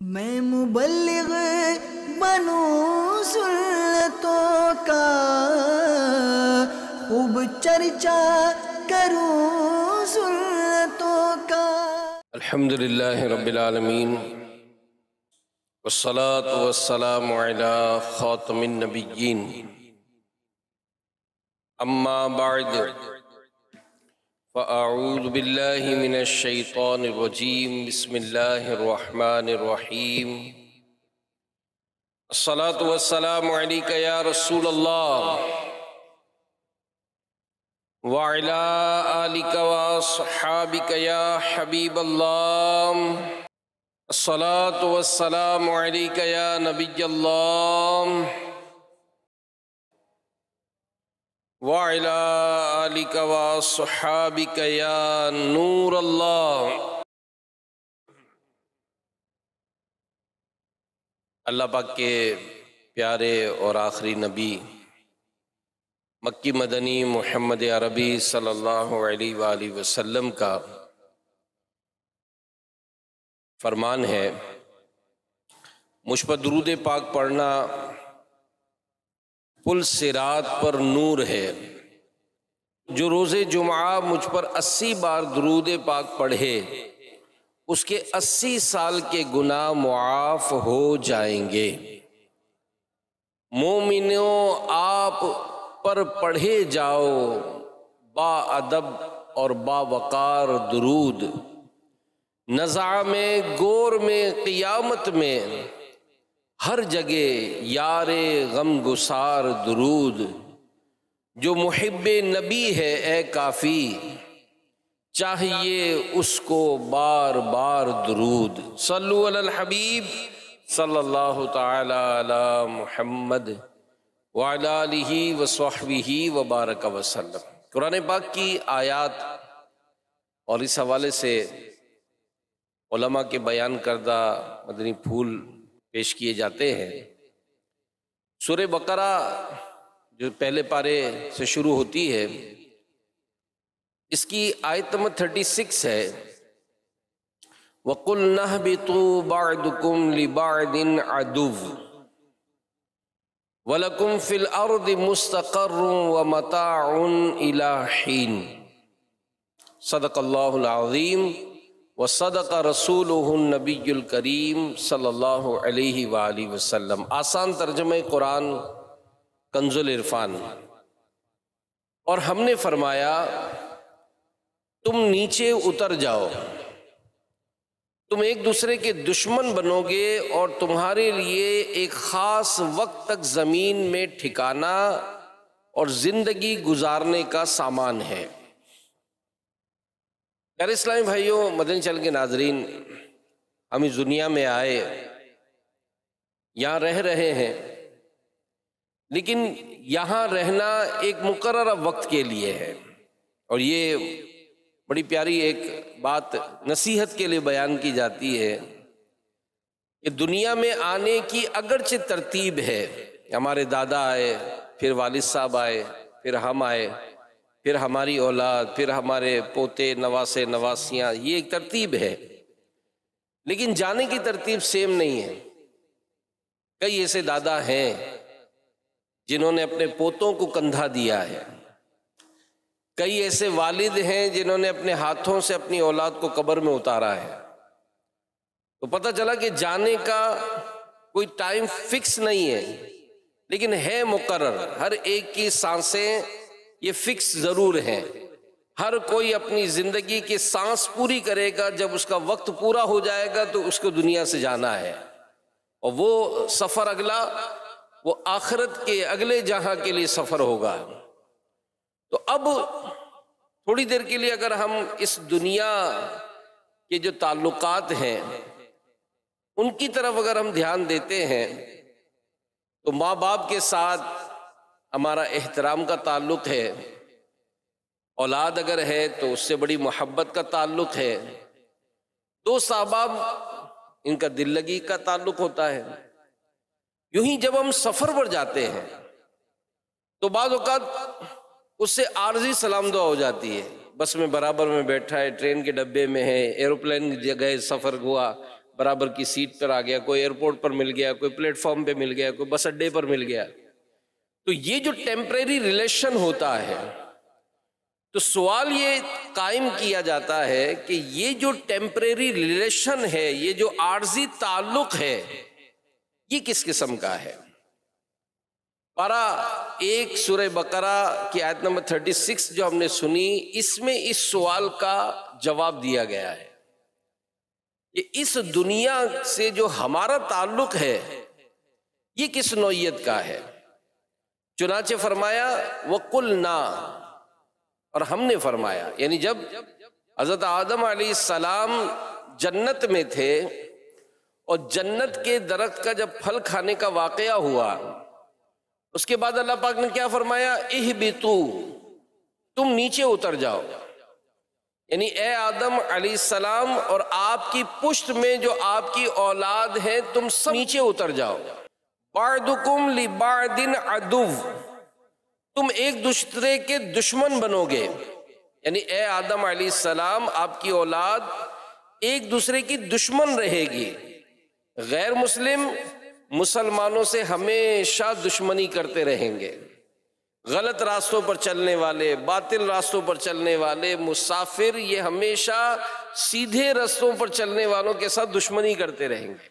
میں مبلغ بنوں سنتوں کا، خوب چرچا کروں سنتوں کا۔ الحمدللہ رب العالمین، والصلاة والسلام علی خاتم النبیین، اما بعد فاعوذ باللہ من الشیطان الرجیم، بسم اللہ الرحمن الرحیم۔ الصلاة والسلام علیک یا رسول اللہ وعلی آلک واصحابک یا حبیب اللہ۔ الصلاة والسلام علیک یا نبی اللہ وعلی آلک واصحابک یا نور اللہ۔ اللہ پاک کے پیارے اور آخری نبی مکی مدنی محمد عربی صلی اللہ علیہ وآلہ وسلم کا فرمان ہے، مجھ پر درود پاک پڑھنا پل صراط پر نور ہے۔ جو روز جمعہ مجھ پر 80 بار درود پاک پڑھے، اس کے 80 سال کے گناہ معاف ہو جائیں گے۔ مومنوں، آپ پر پڑھے جاؤ با ادب اور با وقار درود، نزع میں، گور میں، قیامت میں، ہر جگہ یار غم گسار درود۔ جو محب نبی ہے اے کافی، چاہیے اس کو بار بار درود۔ صلو علی الحبیب صلی اللہ تعالی علی محمد وعلی آلہ وصحبہ وبارک وسلم۔ قرآن پاک کی آیات اور اس حوالے سے علماء کے بیان کردہ مدنی پھول پیش کیے جاتے ہیں۔ سورہ بقرہ جو پہلے پارے سے شروع ہوتی ہے، اس کی آیت نمبر 36 ہے، وَقُلْنَا اهْبِطُوا بَعْضُكُمْ لِبَعْضٍ عَدُوٌّ وَلَكُمْ فِي الْأَرْضِ مُسْتَقَرٌّ وَمَتَاعٌ إِلَىٰ حِينٍ۔ صدق اللہ العظیم وصدق رسولہ النبی الکریم صلی اللہ علیہ وآلہ وسلم۔ آسان ترجمہ قرآن کنز العرفان۔ اور ہم نے فرمایا تم نیچے اتر جاؤ، تم ایک دوسرے کے دشمن بنو گے اور تمہارے لیے ایک خاص وقت تک زمین میں ٹھکانا اور زندگی گزارنے کا سامان ہے۔ پیارے اسلامی بھائیوں، مدنی چینل کے ناظرین، ہم اس دنیا میں آئے، یہاں رہ رہے ہیں، لیکن یہاں رہنا ایک مقررہ وقت کے لیے ہے۔ اور یہ بڑی پیاری ایک بات نصیحت کے لیے بیان کی جاتی ہے کہ دنیا میں آنے کی اگرچہ ترتیب ہے، ہمارے دادا آئے، پھر والد صاحب آئے، پھر ہم آئے، پھر ہماری اولاد، پھر ہمارے پوتے، نواسے، نواسیاں، یہ ایک ترتیب ہے، لیکن جانے کی ترتیب سیم نہیں ہے۔ کئی ایسے دادا ہیں جنہوں نے اپنے پوتوں کو کندھا دیا ہے، کئی ایسے والد ہیں جنہوں نے اپنے ہاتھوں سے اپنی اولاد کو قبر میں اتارا ہے۔ تو پتہ چلا کہ جانے کا کوئی ٹائم فکس نہیں ہے، لیکن ہے مقرر۔ ہر ایک کی سانسیں یہ فکس ضرور ہیں، ہر کوئی اپنی زندگی کی سانس پوری کرے گا، جب اس کا وقت پورا ہو جائے گا تو اس کو دنیا سے جانا ہے، اور وہ سفر اگلا، وہ آخرت کے اگلے جہاں کے لیے سفر ہوگا۔ تو اب تھوڑی دیر کے لیے اگر ہم اس دنیا کے جو تعلقات ہیں ان کی طرف اگر ہم دھیان دیتے ہیں، تو ماں باپ کے ساتھ ہمارا احترام کا تعلق ہے، اولاد اگر ہے تو اس سے بڑی محبت کا تعلق ہے، دوست احباب ان کا دل لگی کا تعلق ہوتا ہے۔ یوں ہی جب ہم سفر پر جاتے ہیں تو بعض اوقات اس سے عارضی سلام دعا ہو جاتی ہے، بس میں برابر میں بیٹھا ہے، ٹرین کے ڈبے میں ہے، ایروپلین کی جگہ سفر ہوا، برابر کی سیٹ پر آ گیا، کوئی ایئرپورٹ پر مل گیا، کوئی پلیٹ فارم پہ مل گیا، کوئی بس اڈے پر مل گیا. تو یہ جو ٹیمپریری ریلیشن ہوتا ہے، تو سوال یہ قائم کیا جاتا ہے کہ یہ جو ٹیمپریری ریلیشن ہے، یہ جو عارضی تعلق ہے، یہ کس قسم کا ہے؟ پارہ 1 سورہ بقرہ کی آیت نمبر 36 جو ہم نے سنی، اس میں اس سوال کا جواب دیا گیا ہے کہ اس دنیا سے جو ہمارا تعلق ہے یہ کس نوعیت کا ہے. چنانچہ فرمایا وَقُلْنَا، اور ہم نے فرمایا، یعنی جب حضرت آدم علیہ السلام جنت میں تھے اور جنت کے درخت کا جب پھل کھانے کا واقعہ ہوا، اس کے بعد اللہ پاک نے کیا فرمایا؟ اہبطوا، تم نیچے اتر جاؤ. یعنی اے آدم علیہ السلام اور آپ کی پشت میں جو آپ کی اولاد ہے، تم سب نیچے اتر جاؤ. بعضکم لبعض عدو، تم ایک دوسرے کے دشمن بنو گے. یعنی اے آدم علیہ السلام، آپ کی اولاد ایک دوسرے کی دشمن رہے گی. غیر مسلم مسلمانوں سے ہمیشہ دشمنی کرتے رہیں گے. غلط راستوں پر چلنے والے، باطل راستوں پر چلنے والے مسافر، یہ ہمیشہ سیدھے راستوں پر چلنے والوں کے ساتھ دشمنی کرتے رہیں گے.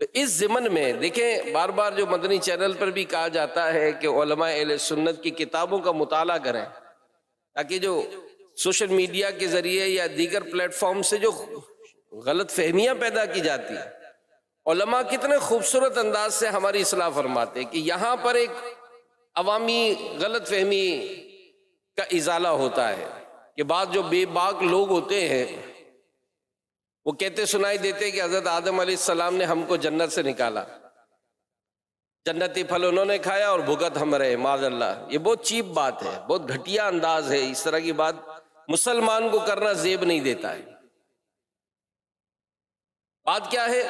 تو اس ضمن میں دیکھیں، بار بار جو مدنی چینل پر بھی کہا جاتا ہے کہ علماء اہل سنت کی کتابوں کا مطالعہ کریں، تاکہ جو سوشل میڈیا کے ذریعے یا دیگر پلیٹ فارم سے جو غلط فہمیاں پیدا کی جاتی ہیں، علماء کتنے خوبصورت انداز سے ہماری اصلاح فرماتے ہیں کہ یہاں پر ایک عوامی غلط فہمی کا ازالہ ہوتا ہے کہ بعض جو بے باک لوگ ہوتے ہیں وہ کہتے سنائی دیتے کہ حضرت آدم علیہ السلام نے ہم کو جنت سے نکالا، جنتی پھل انہوں نے کھایا اور بھگت ہم رہے، معاذ اللہ. یہ بہت چیپ بات ہے، بہت گھٹیا انداز ہے. اس طرح کی بات مسلمان کو کرنا زیب نہیں دیتا ہے. بات کیا ہے؟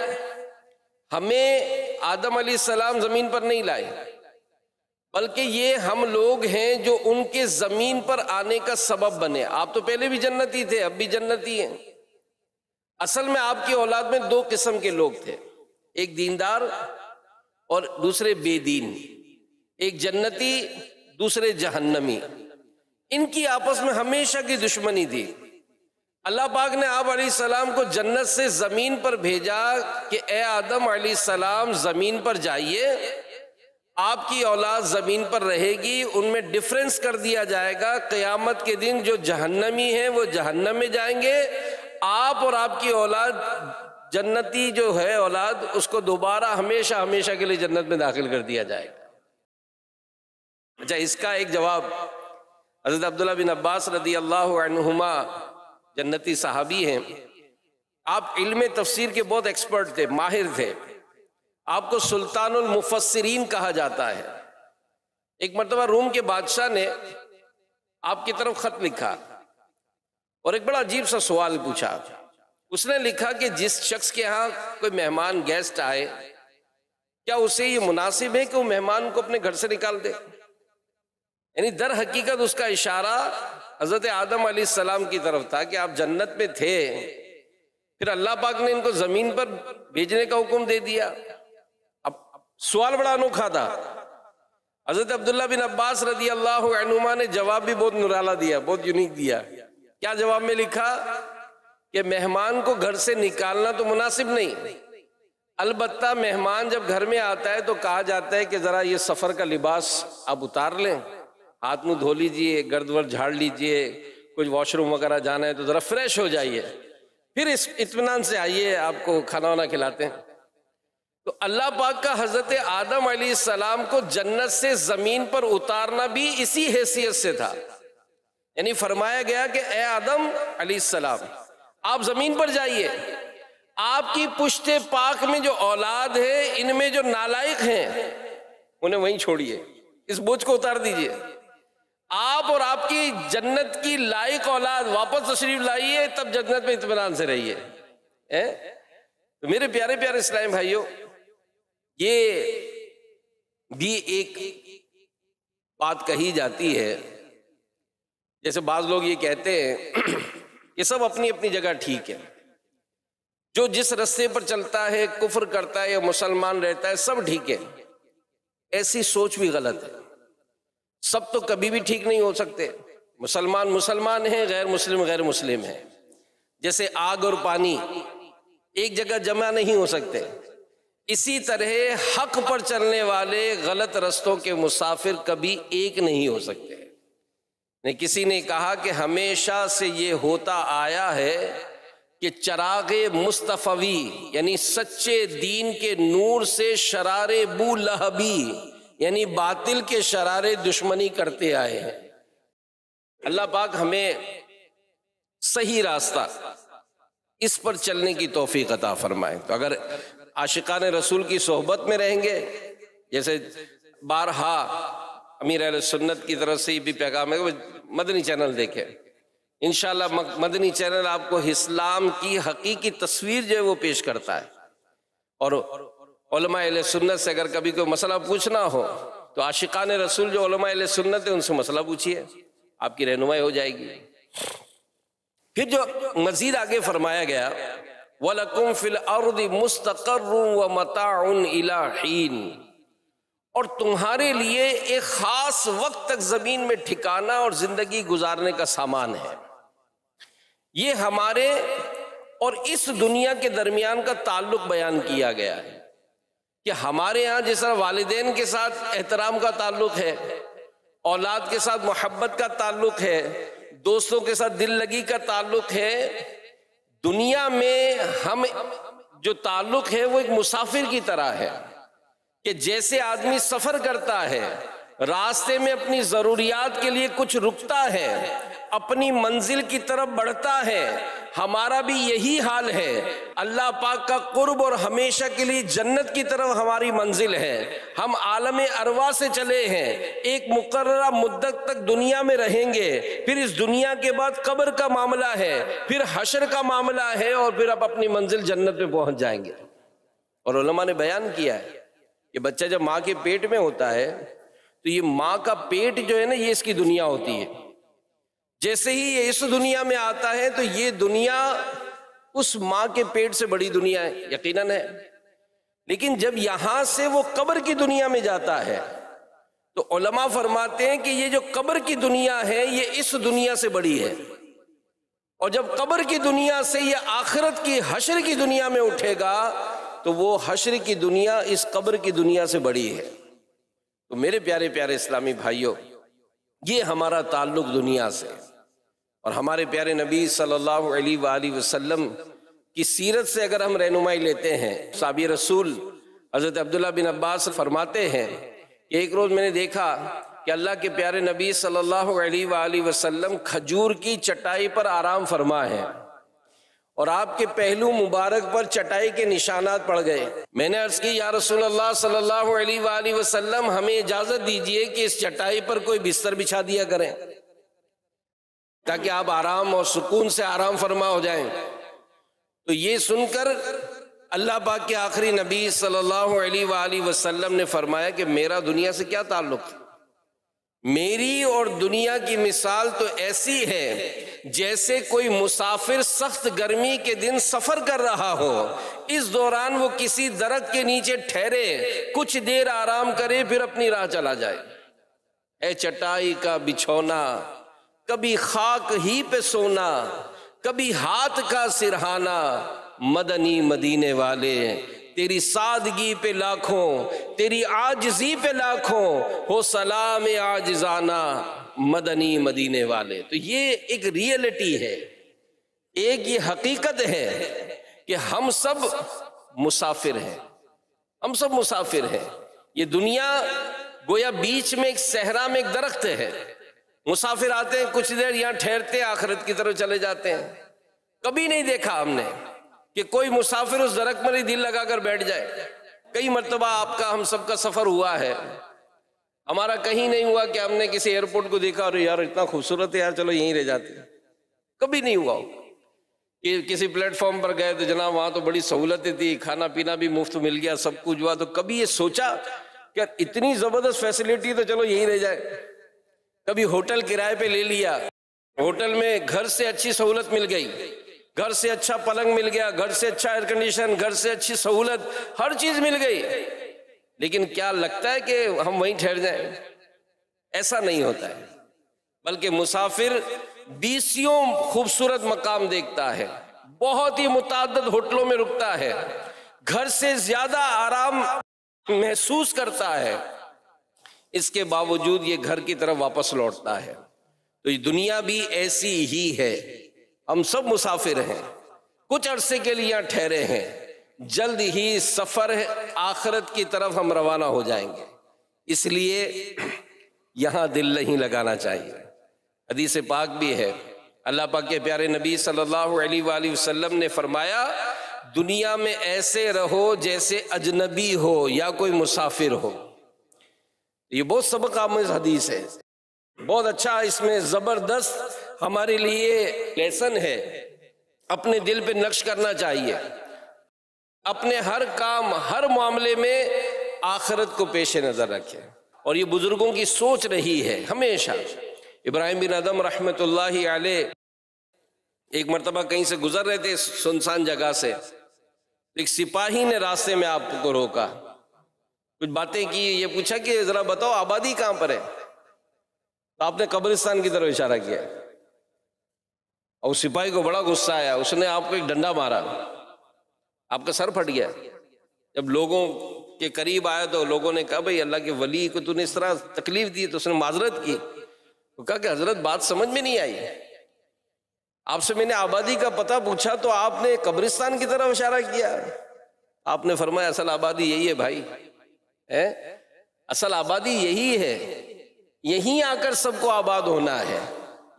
ہمیں آدم علیہ السلام زمین پر نہیں لائے، بلکہ یہ ہم لوگ ہیں جو ان کے زمین پر آنے کا سبب بنے. آپ تو پہلے بھی جنتی تھے، اب بھی جنتی ہیں. اصل میں آپ کی اولاد میں 2 قسم کے لوگ تھے، ایک دیندار اور دوسرے بے دین، ایک جنتی دوسرے جہنمی. ان کی آپس میں ہمیشہ کی دشمنی تھی. اللہ پاک نے آپ علیہ السلام کو جنت سے زمین پر بھیجا کہ اے آدم علیہ السلام زمین پر جائیے، آپ کی اولاد زمین پر رہے گی، ان میں ڈفرنس کر دیا جائے گا. قیامت کے دن جو جہنمی ہیں وہ جہنم میں جائیں گے، آپ اور آپ کی اولاد جنتی جو ہے اولاد، اس کو دوبارہ ہمیشہ ہمیشہ کے لیے جنت میں داخل کر دیا جائے گا. اچھا، اس کا ایک جواب حضرت عبداللہ بن عباس رضی اللہ عنہما جنتی صحابی ہیں. آپ علم تفسیر کے بہت ایکسپرٹ تھے، ماہر تھے. آپ کو سلطان المفسرین کہا جاتا ہے. ایک مرتبہ روم کے بادشاہ نے آپ کی طرف خط لکھا اور ایک بڑا عجیب سا سوال پوچھا. اس نے لکھا کہ جس شخص کے ہاں کوئی مہمان گیسٹ آئے، کیا اسے یہ مناسب ہے کہ وہ مہمان کو اپنے گھر سے نکال دے؟ یعنی در حقیقت اس کا اشارہ حضرت آدم علیہ السلام کی طرف تھا کہ آپ جنت میں تھے، پھر اللہ پاک نے ان کو زمین پر بھیجنے کا حکم دے دیا. اب سوال بڑا انوکھا تھا. حضرت عبداللہ بن عباس رضی اللہ عنہما نے جواب بھی بہت نرالا دیا، بہت یونیک دیا. کیا جواب میں لکھا؟ کہ مہمان کو گھر سے نکالنا تو مناسب نہیں، البتہ مہمان جب گھر میں آتا ہے تو کہا جاتا ہے کہ ذرا یہ سفر کا لباس آپ اتار لیں، ہاتھ منہ دھو لیجئے، گرد ورد جھاڑ لیجئے، کچھ واش روم وغیرہ جانا ہے تو ذرا فریش ہو جائیے، پھر اس اطمینان سے آئیے، آپ کو کھانا وانا کھلاتے ہیں. تو اللہ پاک کا حضرت آدم علیہ السلام کو جنت سے زمین پر اتارنا بھی اسی حیثیت سے تھا. یعنی فرمایا گیا کہ اے آدم علیہ السلام آپ زمین پر جائیے، آپ کی پشت پاک میں جو اولاد ہے، ان میں جو نالائق ہیں انہیں وہیں چھوڑیے، اس بوجھ کو اتار دیجئے. آپ اور آپ کی جنت کی لائق اولاد واپس تشریف لائیے، تب جنت میں اطمینان سے رہیے. تو میرے پیارے پیارے اسلامی بھائیوں، یہ بھی ایک بات کہی جاتی ہے، جیسے بعض لوگ یہ کہتے ہیں کہ سب اپنی اپنی جگہ ٹھیک ہے، جو جس رستے پر چلتا ہے، کفر کرتا ہے یا مسلمان رہتا ہے، سب ٹھیک ہے، ایسی سوچ بھی غلط ہے۔ سب تو کبھی بھی ٹھیک نہیں ہو سکتے، مسلمان مسلمان ہیں، غیر مسلم غیر مسلم ہیں۔ جیسے آگ اور پانی ایک جگہ جمع نہیں ہو سکتے، اسی طرح حق پر چلنے والے غلط رستوں کے مسافر کبھی ایک نہیں ہو سکتے۔ کسی نے کہا کہ ہمیشہ سے یہ ہوتا آیا ہے کہ چراغ مصطفی یعنی سچے دین کے نور سے شرار بو لہبی یعنی باطل کے شرارے دشمنی کرتے آئے ہیں۔ اللہ پاک ہمیں صحیح راستہ اس پر چلنے کی توفیق عطا فرمائے۔ تو اگر عاشقان رسول کی صحبت میں رہیں گے، جیسے بارہا امیر اہل سنت کی طرف سے یہ بھی پیغام ہے کہ مدنی چینل دیکھیں، انشاءاللہ مدنی چینل آپ کو اسلام کی حقیقی تصویر جو ہے وہ پیش کرتا ہے۔ اور علماء اہل سنت سے اگر کبھی کوئی مسئلہ پوچھنا ہو تو عاشقان رسول جو علماء اہل سنت ہیں ان سے مسئلہ پوچھیے، آپ کی رہنمائی ہو جائے گی۔ پھر جو مزید آگے فرمایا گیا وَلَكُمْ فِي الْأَرْضِ مُسْتَقَرٌّ وَمَتَاعٌ إِلَىٰ حِينٍ، اور تمہارے لیے ایک خاص وقت تک زمین میں ٹھکانا اور زندگی گزارنے کا سامان ہے۔ یہ ہمارے اور اس دنیا کے درمیان کا تعلق بیان کیا گیا ہے کہ ہمارے ہاں جس طرح والدین کے ساتھ احترام کا تعلق ہے، اولاد کے ساتھ محبت کا تعلق ہے، دوستوں کے ساتھ دل لگی کا تعلق ہے، دنیا میں ہم جو تعلق ہے وہ ایک مسافر کی طرح ہے کہ جیسے آدمی سفر کرتا ہے، راستے میں اپنی ضروریات کے لیے کچھ رکتا ہے، اپنی منزل کی طرف بڑھتا ہے، ہمارا بھی یہی حال ہے۔ اللہ پاک کا قرب اور ہمیشہ کے لیے جنت کی طرف ہماری منزل ہے۔ ہم عالم ارواح سے چلے ہیں، ایک مقررہ مدت تک دنیا میں رہیں گے، پھر اس دنیا کے بعد قبر کا معاملہ ہے، پھر حشر کا معاملہ ہے، اور پھر اب اپنی منزل جنت میں پہنچ جائیں گے۔ اور علماء نے بیان کیا ہے کہ بچہ جب ماں کے پیٹ میں ہوتا ہے تو یہ ماں کا پیٹ جو ہے نا یہ اس کی دنیا ہوتی ہے۔ جیسے ہی یہ اس دنیا میں آتا ہے تو یہ دنیا اس ماں کے پیٹ سے بڑی دنیا ہے، یقیناً ہے۔ لیکن جب یہاں سے وہ قبر کی دنیا میں جاتا ہے تو علماء فرماتے ہیں کہ یہ جو قبر کی دنیا ہے یہ اس دنیا سے بڑی ہے، اور جب قبر کی دنیا سے یہ آخرت کی حشر کی دنیا میں اٹھے گا تو وہ حشر کی دنیا اس قبر کی دنیا سے بڑی ہے۔ تو میرے پیارے پیارے اسلامی بھائیوں، یہ ہمارا تعلق دنیا سے، اور ہمارے پیارے نبی صلی اللہ علیہ وآلہ وسلم کی سیرت سے اگر ہم رہنمائی لیتے ہیں، صحابی رسول حضرت عبداللہ بن عباس فرماتے ہیں کہ ایک روز میں نے دیکھا کہ اللہ کے پیارے نبی صلی اللہ علیہ وآلہ وسلم کھجور کی چٹائی پر آرام فرما ہے، اور آپ کے پہلو مبارک پر چٹائی کے نشانات پڑ گئے۔ میں نے عرض کی یا رسول اللہ صلی اللہ علیہ وآلہ وسلم ہمیں اجازت دیجئے کہ اس چٹائی پر کوئی بستر بچھا دیا کریں تاکہ آپ آرام اور سکون سے آرام فرما ہو جائیں۔ تو یہ سن کر اللہ پاک کے آخری نبی صلی اللہ علیہ وآلہ وسلم نے فرمایا کہ میرا دنیا سے کیا تعلق؟ میری اور دنیا کی مثال تو ایسی ہے جیسے کوئی مسافر سخت گرمی کے دن سفر کر رہا ہو، اس دوران وہ کسی درخت کے نیچے ٹھہرے، کچھ دیر آرام کرے، پھر اپنی راہ چلا جائے۔ اے چٹائی کا بچھونا، کبھی خاک ہی پہ سونا، کبھی ہاتھ کا سرہانا، مدنی مدینے والے تیری سادگی پہ لاکھوں، تیری عاجزی پہ لاکھوں، ہو سلام عاجزانہ مدنی مدینے والے۔ تو یہ ایک ریئلٹی ہے، ایک یہ حقیقت ہے کہ ہم سب مسافر ہیں، ہم سب مسافر ہیں۔ یہ دنیا گویا بیچ میں ایک صحرا میں ایک درخت ہے، مسافر آتے ہیں، کچھ دیر یہاں ٹھہرتے ہیں، آخرت کی طرف چلے جاتے ہیں۔ کبھی نہیں دیکھا ہم نے کہ کوئی مسافر اس درخت میں دل لگا کر بیٹھ جائے۔ کئی مرتبہ آپ کا ہم سب کا سفر ہوا ہے، ہمارا کہیں نہیں ہوا کہ ہم نے کسی ایئرپورٹ کو دیکھا اور یار اتنا خوبصورت ہے یار چلو یہیں رہ جاتے ہیں، کبھی نہیں ہوا کہ کسی پلیٹ فارم پر گئے تو جناب وہاں تو بڑی سہولتیں تھی، کھانا پینا بھی مفت مل گیا، سب کچھ ہوا، تو کبھی یہ سوچا کہ اتنی زبردست فیسلٹی تو چلو یہیں رہ جائے۔ کبھی ہوٹل کرائے پہ لے لیا، ہوٹل میں گھر سے اچھی سہولت مل گئی، گھر سے اچھا پلنگ مل گیا، گھر سے اچھا ایئر کنڈیشن، گھر سے اچھی سہولت، ہر چیز مل گئی، لیکن کیا لگتا ہے کہ ہم وہیں ٹھہر جائیں؟ ایسا نہیں ہوتا ہے، بلکہ مسافر 20 خوبصورت مقام دیکھتا ہے، بہت ہی متعدد ہوٹلوں میں رکتا ہے، گھر سے زیادہ آرام محسوس کرتا ہے، اس کے باوجود یہ گھر کی طرف واپس لوٹتا ہے۔ تو یہ دنیا بھی ایسی ہی ہے، ہم سب مسافر ہیں، کچھ عرصے کے لیے یہاں ٹھہرے ہیں، جلد ہی سفر آخرت کی طرف ہم روانہ ہو جائیں گے، اس لیے یہاں دل نہیں لگانا چاہیے۔ حدیث پاک بھی ہے، اللہ پاک کے پیارے نبی صلی اللہ علیہ وآلہ وسلم نے فرمایا، دنیا میں ایسے رہو جیسے اجنبی ہو یا کوئی مسافر ہو۔ یہ بہت سبق آموز حدیث ہے، بہت اچھا، اس میں زبردست ہمارے لیے لیسن ہے، اپنے دل پہ نقش کرنا چاہیے، اپنے ہر کام ہر معاملے میں آخرت کو پیش نظر رکھیں، اور یہ بزرگوں کی سوچ رہی ہے ہمیشہ۔ ابراہیم بن ادم رحمۃ اللہ علیہ ایک مرتبہ کہیں سے گزر رہے تھے سنسان جگہ سے، ایک سپاہی نے راستے میں آپ کو روکا، کچھ باتیں کی، یہ پوچھا کہ ذرا بتاؤ آبادی کہاں پر ہے؟ تو آپ نے قبرستان کی طرف اشارہ کیا، اور سپاہی کو بڑا غصہ آیا، اس نے آپ کو ایک ڈنڈا مارا، آپ کا سر پھٹ گیا۔ جب لوگوں کے قریب آیا تو لوگوں نے کہا بھئی اللہ کے ولی کو تو نے اس طرح تکلیف دی، تو اس نے معذرت کی، وہ کہا کہ حضرت بات سمجھ میں نہیں آئی، آپ سے میں نے آبادی کا پتہ پوچھا تو آپ نے قبرستان کی طرف اشارہ کیا۔ آپ نے فرمایا اصل آبادی یہی ہے بھائی، اصل آبادی یہی ہے، یہیں آ کر سب کو آباد ہونا ہے،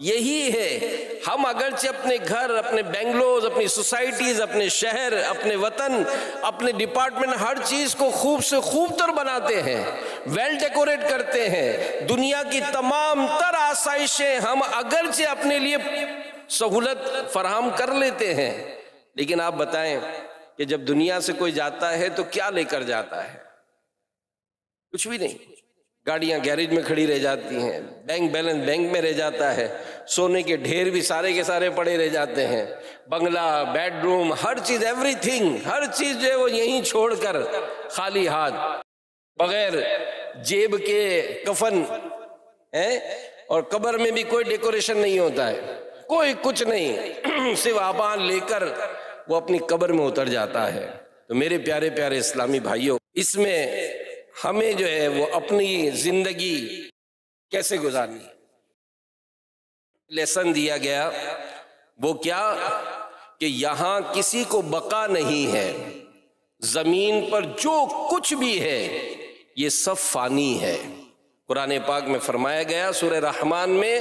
یہی ہے۔ ہم اگرچہ اپنے گھر، اپنے بنگلوز، اپنی سوسائٹیز، اپنے شہر، اپنے وطن، اپنے ڈپارٹمنٹ، ہر چیز کو خوب سے خوب تر بناتے ہیں، ویل ڈیکوریٹ کرتے ہیں، دنیا کی تمام تر آسائشیں ہم اگرچہ اپنے لیے سہولت فراہم کر لیتے ہیں، لیکن آپ بتائیں کہ جب دنیا سے کوئی جاتا ہے تو کیا لے کر جاتا ہے؟ کچھ بھی نہیں، گاڑیاں گیریج میں کھڑی رہ جاتی ہیں، بینک بیلنس بینک میں رہ جاتا ہے، سونے کے ڈھیر بھی سارے کے سارے پڑے رہ جاتے ہیں، بنگلہ، بیڈ روم، ہر چیز، ایوری تھنگ، ہر چیز جو ہے وہ یہیں چھوڑ کر خالی ہاتھ، بغیر جیب کے کفن، اور قبر میں بھی کوئی ڈیکوریشن نہیں ہوتا ہے، کوئی کچھ نہیں، صرف آبان لے کر وہ اپنی قبر میں اتر جاتا ہے۔ تو میرے پیارے پیارے اسلامی بھائیوں، اس میں ہمیں جو ہے وہ اپنی زندگی کیسے گزارنی ہے، لیسن دیا گیا، وہ کیا کہ یہاں کسی کو بقا نہیں ہے، زمین پر جو کچھ بھی ہے یہ سب فانی ہے۔ قرآن پاک میں فرمایا گیا سورہ رحمان میں،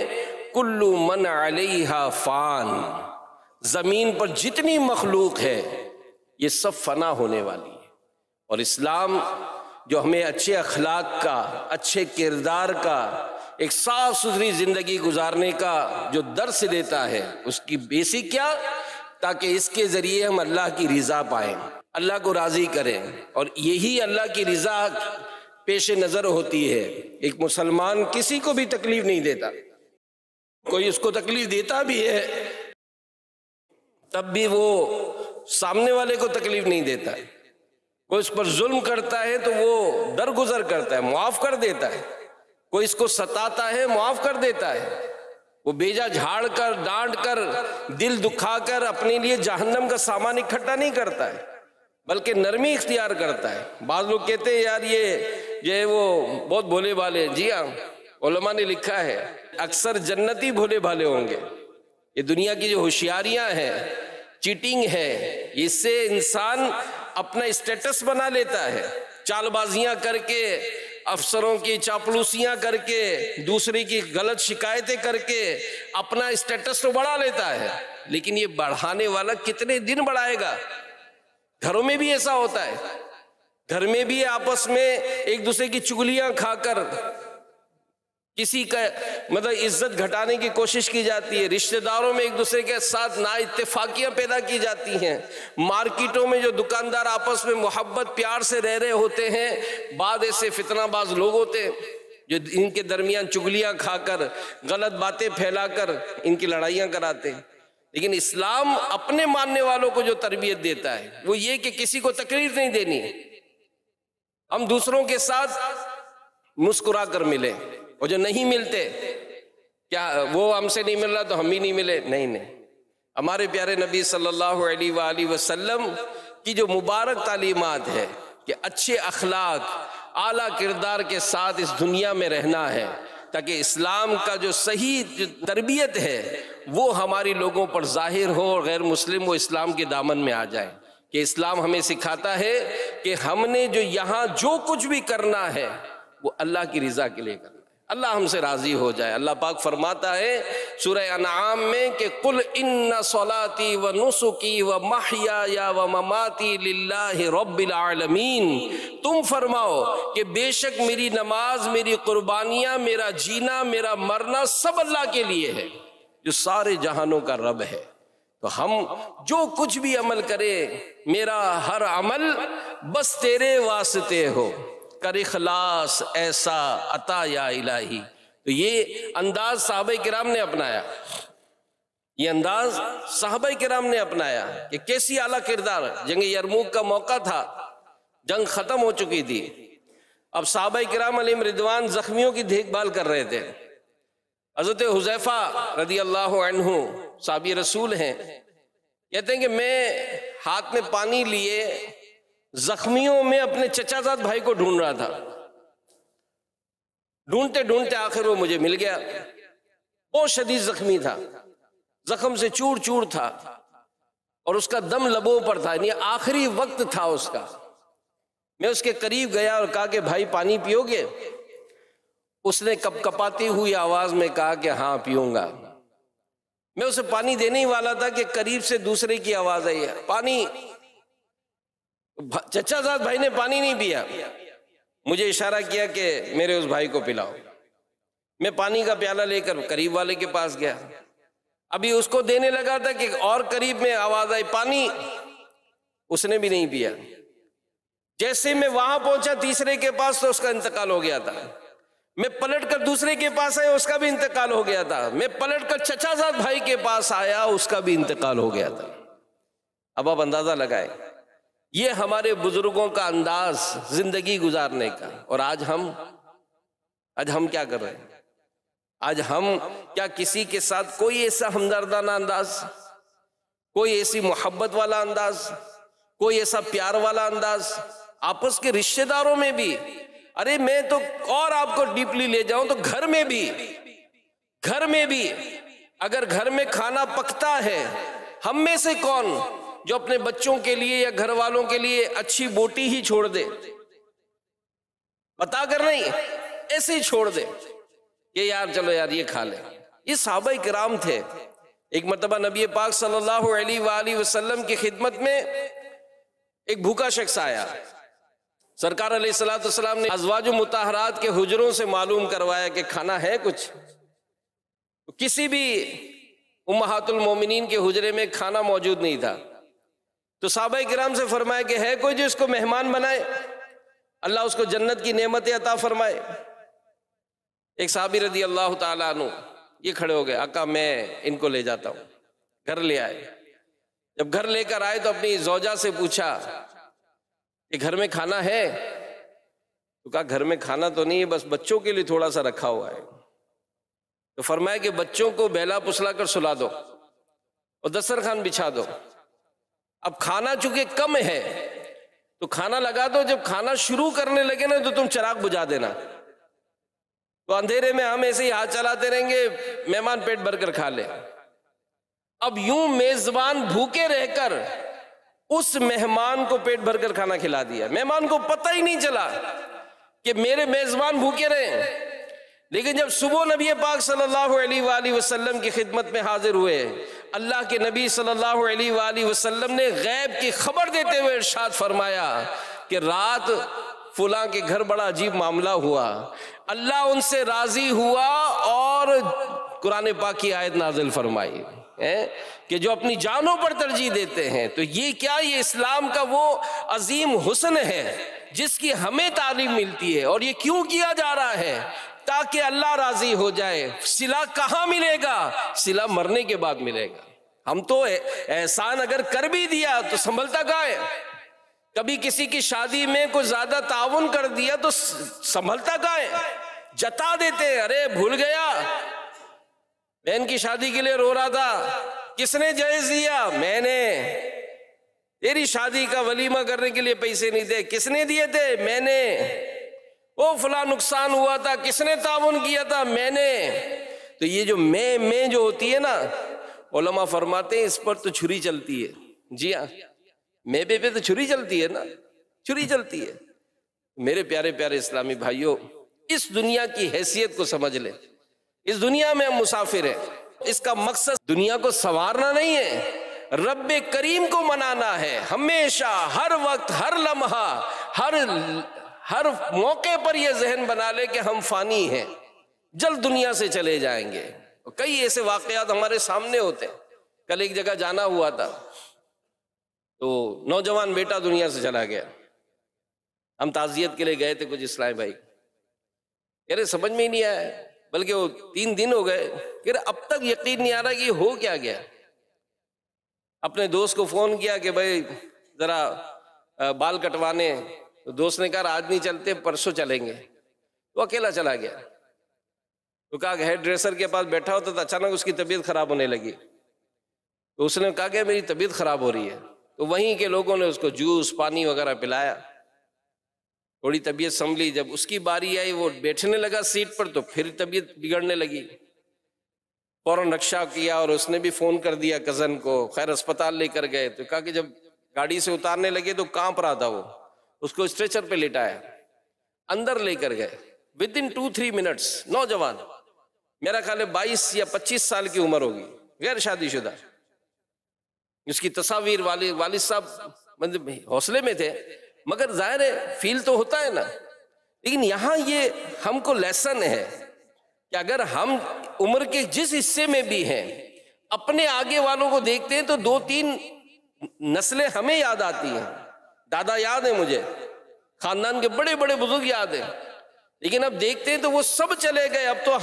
کل من علیہا فان، زمین پر جتنی مخلوق ہے یہ سب فنا ہونے والی ہے، اور اسلام جو ہمیں اچھے اخلاق کا، اچھے کردار کا، ایک صاف ستھری زندگی گزارنے کا جو درس دیتا ہے، اس کی بیسک کیا، تاکہ اس کے ذریعے ہم اللہ کی رضا پائیں، اللہ کو راضی کریں، اور یہی اللہ کی رضا پیش نظر ہوتی ہے۔ ایک مسلمان کسی کو بھی تکلیف نہیں دیتا، کوئی اس کو تکلیف دیتا بھی ہے تب بھی وہ سامنے والے کو تکلیف نہیں دیتا ہے، کوئی اس پر ظلم کرتا ہے تو وہ درگزر کرتا ہے، معاف کر دیتا ہے، کوئی اس کو ستاتا ہے معاف کر دیتا ہے، وہ بیجا جھاڑ کر، ڈانٹ کر، دل دکھا کر اپنے لیے جہنم کا سامان اکٹھا نہیں کرتا ہے، بلکہ نرمی اختیار کرتا ہے۔ بعض لوگ کہتے ہیں یار یہ جو ہے وہ بہت بھولے بھالے، جی ہاں، علماء نے لکھا ہے اکثر جنتی بھولے بھالے ہوں گے۔ یہ دنیا کی جو ہوشیاریاں ہیں، چیٹنگ ہے، اس سے انسان اپنا اسٹیٹس بنا لیتا ہے، چال بازیاں کر کے، افسروں کی چاپلوسیاں کر کے، دوسرے کی غلط شکایتیں کر کے اپنا اسٹیٹس تو بڑھا لیتا ہے، لیکن یہ بڑھانے والا کتنے دن بڑھائے گا؟ گھروں میں بھی ایسا ہوتا ہے، گھر میں بھی آپس میں ایک دوسرے کی چگلیاں کھا کر کسی کا عزت گھٹانے کی کوشش کی جاتی ہے، رشتہ داروں میں ایک دوسرے کے ساتھ نا اتفاقیاں پیدا کی جاتی ہیں، مارکیٹوں میں جو دکاندار آپس میں محبت پیار سے رہ رہے ہوتے ہیں، بعد ایسے فتنہ باز لوگ ہوتے ہیں جو ان کے درمیان چگلیاں کھا کر، غلط باتیں پھیلا کر ان کی لڑائیاں کراتے ہیں۔ لیکن اسلام اپنے ماننے والوں کو جو تربیت دیتا ہے وہ یہ کہ کسی کو تکلیف نہیں دینی، ہم دوسروں کے ساتھ مسکرا کر ملیں، اور جو نہیں ملتے کیا وہ ہم سے نہیں مل رہا تو ہم بھی نہیں ملے؟ نہیں۔ ہمارے پیارے نبی صلی اللہ علیہ وآلہ وسلم کی جو مبارک تعلیمات ہے کہ اچھے اخلاق، اعلیٰ کردار کے ساتھ اس دنیا میں رہنا ہے، تاکہ اسلام کا جو صحیح جو تربیت ہے وہ ہماری لوگوں پر ظاہر ہو اور غیر مسلم وہ اسلام کے دامن میں آ جائیں، کہ اسلام ہمیں سکھاتا ہے کہ ہم نے جو یہاں جو کچھ بھی کرنا ہے وہ اللہ کی رضا کے لیے کرنا ہے، اللہ ہم سے راضی ہو جائے۔ اللہ پاک فرماتا ہے سورہ انعام میں کہ قُلْ إِنَّ صَلَاتِي وَنُسُكِي وَمَحْيَايَ وَمَمَاتِي لِلَّهِ رَبِّ الْعَالَمِينَ، تم فرماؤ کہ بے شک میری نماز، میری قربانیاں، میرا جینا، میرا مرنا سب اللہ کے لیے ہے جو سارے جہانوں کا رب ہے۔ تو ہم جو کچھ بھی عمل کریں، میرا ہر عمل بس تیرے واسطے ہو، کر اخلاص ایسا عطا یا الہی۔ تو یہ انداز صحابہ کرام نے اپنایا، یہ انداز صحابہ کرام نے اپنایا کہ کیسی اعلیٰ کردار۔ جنگ یرموک کا موقع تھا، جنگ ختم ہو چکی تھی، اب صحابہ کرام علیہم رضوان زخمیوں کی دیکھ بھال کر رہے تھے۔ حضرت حذیفہ رضی اللہ عنہ صحابی رسول ہیں، کہتے ہیں کہ میں ہاتھ میں پانی لیے زخمیوں میں اپنے چچا زاد بھائی کو ڈھونڈ رہا تھا، ڈھونڈتے ڈھونڈتے آخر وہ مجھے مل گیا، بہت شدید زخمی تھا، زخم سے چور چور تھا اور اس کا دم لبوں پر تھا، یعنی آخری وقت تھا اس کا۔ میں اس کے قریب گیا اور کہا کہ بھائی پانی پیو گے؟ اس نے کپ کپاتی ہوئی آواز میں کہا کہ ہاں پیوں گا۔ میں اسے پانی دینے ہی والا تھا کہ قریب سے دوسرے کی آواز آئی ہے پانی۔ چچا زاد بھائی نے پانی نہیں پیا، مجھے اشارہ کیا کہ میرے اس بھائی کو پلاؤ۔ میں پانی کا پیالہ لے کر قریب والے کے پاس گیا، ابھی اس کو دینے لگا تھا کہ اور قریب میں آواز آئی پانی، اس نے بھی نہیں پیا۔ جیسے میں وہاں پہنچا تیسرے کے پاس تو اس کا انتقال ہو گیا تھا، میں پلٹ کر دوسرے کے پاس آیا اس کا بھی انتقال ہو گیا تھا، میں پلٹ کر چچا زاد بھائی کے پاس آیا اس کا بھی انتقال ہو گیا تھا۔ اب آپ اندازہ لگائیں، یہ ہمارے بزرگوں کا انداز زندگی گزارنے کا، اور آج ہم کیا کر رہے ہیں؟ آج ہم کیا کسی کے ساتھ کوئی ایسا ہمدردانہ انداز، کوئی ایسی محبت والا انداز، کوئی ایسا پیار والا انداز؟ آپس کے رشتہ داروں میں بھی، ارے میں تو اور آپ کو ڈیپلی لے جاؤں تو گھر میں بھی اگر گھر میں کھانا پکتا ہے، ہم میں سے کون جو اپنے بچوں کے لیے یا گھر والوں کے لیے اچھی بوٹی ہی چھوڑ دے، بتا کر نہیں، ایسے ہی چھوڑ دے کہ یار چلو یار یہ کھا لیں؟ یہ صحابہ کرام تھے۔ ایک مرتبہ نبی پاک صلی اللہ علیہ وآلہ وسلم کی خدمت میں ایک بھوکا شخص آیا، سرکار علیہ السلام نے ازواج مطہرات کے حجروں سے معلوم کروایا کہ کھانا ہے کچھ، کسی بھی امہات المومنین کے حجرے میں کھانا موجود نہیں تھا، تو صحابہ کرام سے فرمایا کہ ہے کوئی جو اس کو مہمان بنائے، اللہ اس کو جنت کی نعمتیں عطا فرمائے۔ ایک صحابی رضی اللہ تعالیٰ عنہ یہ کھڑے ہو گئے، آقا میں ان کو لے جاتا ہوں۔ گھر لے آئے، جب گھر لے کر آئے تو اپنی زوجہ سے پوچھا کہ گھر میں کھانا ہے؟ تو کہا گھر میں کھانا تو نہیں ہے، بس بچوں کے لیے تھوڑا سا رکھا ہوا ہے۔ تو فرمایا کہ بچوں کو بہلا پسلا کر سلا دو اور دسترخوان بچھا دو۔ اب کھانا چونکہ کم ہے تو کھانا لگا دو، جب کھانا شروع کرنے لگے نا تو تم چراغ بجھا دینا، تو اندھیرے میں ہم ایسے ہی ہاتھ چلاتے رہیں گے، مہمان پیٹ بھر کر کھا لے۔ اب یوں میزبان بھوکے رہ کر اس مہمان کو پیٹ بھر کر کھانا کھلا دیا، مہمان کو پتہ ہی نہیں چلا کہ میرے میزبان بھوکے رہے۔ لیکن جب صبح نبی پاک صلی اللہ علیہ وآلہ وسلم کی خدمت میں حاضر ہوئے، اللہ کے نبی صلی اللہ علیہ وآلہ وسلم نے غیب کی خبر دیتے ہوئے ارشاد فرمایا کہ رات فلاں کے گھر بڑا عجیب معاملہ ہوا، اللہ ان سے راضی ہوا اور قرآن پاک کی آیت نازل فرمائی کہ جو اپنی جانوں پر ترجیح دیتے ہیں۔ تو یہ کیا، یہ اسلام کا وہ عظیم حسن ہے جس کی ہمیں تعلیم ملتی ہے، اور یہ کیوں کیا جا رہا ہے؟ تاکہ اللہ راضی ہو جائے۔ صلہ کہاں ملے گا؟ صلہ مرنے کے بعد ملے گا۔ ہم تو احسان اگر کر بھی دیا تو سنبھلتا کہاں ہے؟ کبھی کسی کی شادی میں کوئی زیادہ تعاون کر دیا تو سنبھلتا کہاں ہے؟ جتا دیتے ہیں، ارے بھول گیا، بہن کی شادی کے لیے رو رہا تھا، کس نے جہیز دیا؟ میں نے۔ تیری شادی کا ولیمہ کرنے کے لیے پیسے نہیں تھے، کس نے دیے تھے؟ میں نے۔ وہ فلاں نقصان ہوا تھا، کس نے تعاون کیا تھا؟ میں نے۔ تو یہ جو میں جو ہوتی ہے نا، علماء فرماتے ہیں اس پر تو چھری چلتی ہے۔ جی ہاں، میں پہ تو چھری چلتی ہے نا، چھری چلتی ہے۔ میرے پیارے پیارے اسلامی بھائیوں، اس دنیا کی حیثیت کو سمجھ لیں۔ اس دنیا میں ہم مسافر ہیں، اس کا مقصد دنیا کو سنوارنا نہیں ہے، رب کریم کو منانا ہے۔ ہمیشہ، ہر وقت، ہر لمحہ، ہر موقع پر یہ ذہن بنا لے کہ ہم فانی ہیں، جلد دنیا سے چلے جائیں گے۔ کئی ایسے واقعات ہمارے سامنے ہوتے ہیں۔ کل ایک جگہ جانا ہوا تھا تو نوجوان بیٹا دنیا سے چلا گیا۔ ہم تعزیت کے لیے گئے تھے، کچھ اسلامی بھائی کہہ رہے سمجھ میں ہی نہیں آیا، بلکہ وہ 3 دن ہو گئے، کہہ رہے اب تک یقین نہیں آ رہا کہ یہ ہو کیا گیا۔ اپنے دوست کو فون کیا کہ بھائی ذرا بال کٹوانے، تو دوست نے کہا آج نہیں چلتے، پرسوں چلیں گے۔ وہ اکیلا چلا گیا۔ تو کہا کہ ہیئر ڈریسر کے پاس بیٹھا ہوتا تو اچانک اس کی طبیعت خراب ہونے لگی، تو اس نے کہا کہ میری طبیعت خراب ہو رہی ہے۔ تو وہیں کے لوگوں نے اس کو جوس، پانی وغیرہ پلایا، تھوڑی طبیعت سنبھلی۔ جب اس کی باری آئی، وہ بیٹھنے لگا سیٹ پر، تو پھر طبیعت بگڑنے لگی۔ فوراً رکشہ کیا اور اس نے بھی فون کر دیا کزن کو، خیر اسپتال لے کر گئے۔ تو کہا کہ جب گاڑی سے اتارنے لگے تو کانپ رہا تھا، وہ اس کو اسٹریچر پہ لٹایا، اندر لے کر گئے۔ ودن 2-3 منٹس نوجوان، میرا خیال ہے 22 یا 25 سال کی عمر ہوگی، غیر شادی شدہ۔ اس کی تصاویر والد صاحب مطلب حوصلے میں تھے، مگر ظاہر ہے فیل تو ہوتا ہے نا۔ لیکن یہاں یہ ہم کو لیسن ہے کہ اگر ہم عمر کے جس حصے میں بھی ہیں، اپنے آگے والوں کو دیکھتے ہیں تو 2-3 نسلیں ہمیں یاد آتی ہیں۔ دادا یاد ہیں مجھے، خاندان کے بڑے بڑے بزرگ یاد ہیں، لیکن اب دیکھتے ہیں تو وہ سب چلے گئے۔ اب تو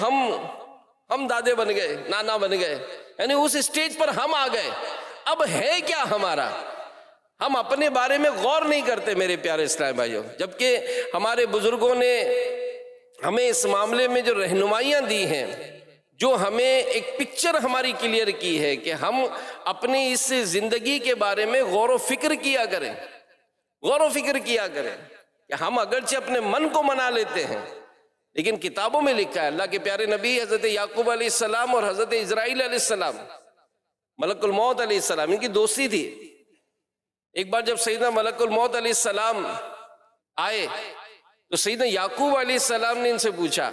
ہم دادے بن گئے، نانا بن گئے، یعنی اس اسٹیج پر ہم آ گئے۔ اب ہے کیا ہمارا؟ ہم اپنے بارے میں غور نہیں کرتے میرے پیارے اسلامی بھائیوں، جبکہ ہمارے بزرگوں نے ہمیں اس معاملے میں جو رہنمائیاں دی ہیں، جو ہمیں ایک پکچر ہماری کلیئر کی ہے کہ ہم اپنی اس زندگی کے بارے میں غور و فکر کیا کریں، غور و فکر کیا کریں کہ ہم اگرچہ اپنے من کو منا لیتے ہیں، لیکن کتابوں میں لکھا ہے، اللہ کے پیارے نبی حضرت یعقوب علیہ السلام اور حضرت اسرائیل علیہ السلام، ملک الموت علیہ السلام، ان کی دوستی تھی۔ ایک بار جب سیدنا ملک الموت علیہ السلام آئے تو سیدنا یعقوب علیہ السلام نے ان سے پوچھا،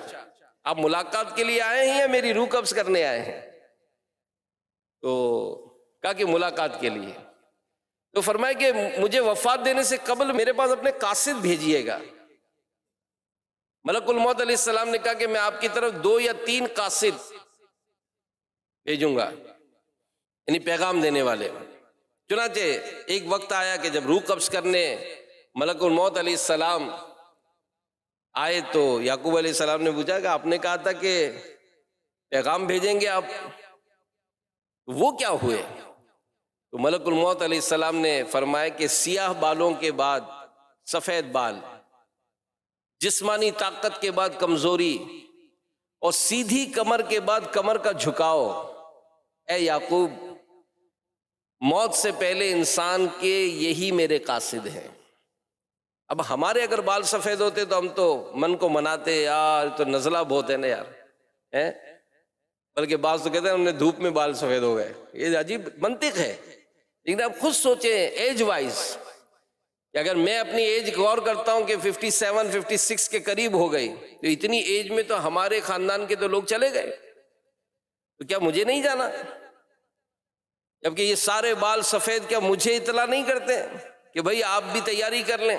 آپ ملاقات کے لیے آئے ہیں یا میری روح قبض کرنے آئے ہیں؟ تو کہا کہ ملاقات کے لیے۔ تو فرمایا کہ مجھے وفات دینے سے قبل میرے پاس اپنے قاصد بھیجیے گا۔ ملک الموت علیہ السلام نے کہا کہ میں آپ کی طرف 2 یا 3 قاصد بھیجوں گا، یعنی پیغام دینے والے۔ چنانچہ ایک وقت آیا کہ جب روح قبض کرنے ملک الموت علیہ السلام آئے تو یعقوب علیہ السلام نے پوچھا کہ آپ نے کہا تھا کہ پیغام بھیجیں گے آپ، وہ کیا ہوئے؟ تو ملک الموت علیہ السلام نے فرمایا کہ سیاہ بالوں کے بعد سفید بال، جسمانی طاقت کے بعد کمزوری، اور سیدھی کمر کے بعد کمر کا جھکاؤ۔ اے یعقوب، موت سے پہلے انسان کے یہی میرے قاصد ہیں۔ اب ہمارے اگر بال سفید ہوتے تو ہم تو من کو مناتے، یار تو نزلہ بہت ہے نا یار، بلکہ بعض تو کہتے ہیں ہم نے دھوپ میں بال سفید ہو گئے، یہ عجیب منطق ہے۔ لیکن آپ خود سوچیں ایج وائز کہ اگر میں اپنی ایج غور کرتا ہوں کہ 57-56 کے قریب ہو گئی، تو اتنی ایج میں تو ہمارے خاندان کے تو لوگ چلے گئے، تو کیا مجھے نہیں جانا؟ جبکہ یہ سارے بال سفید، کیا مجھے اطلاع نہیں کرتے کہ بھائی آپ بھی تیاری کر لیں،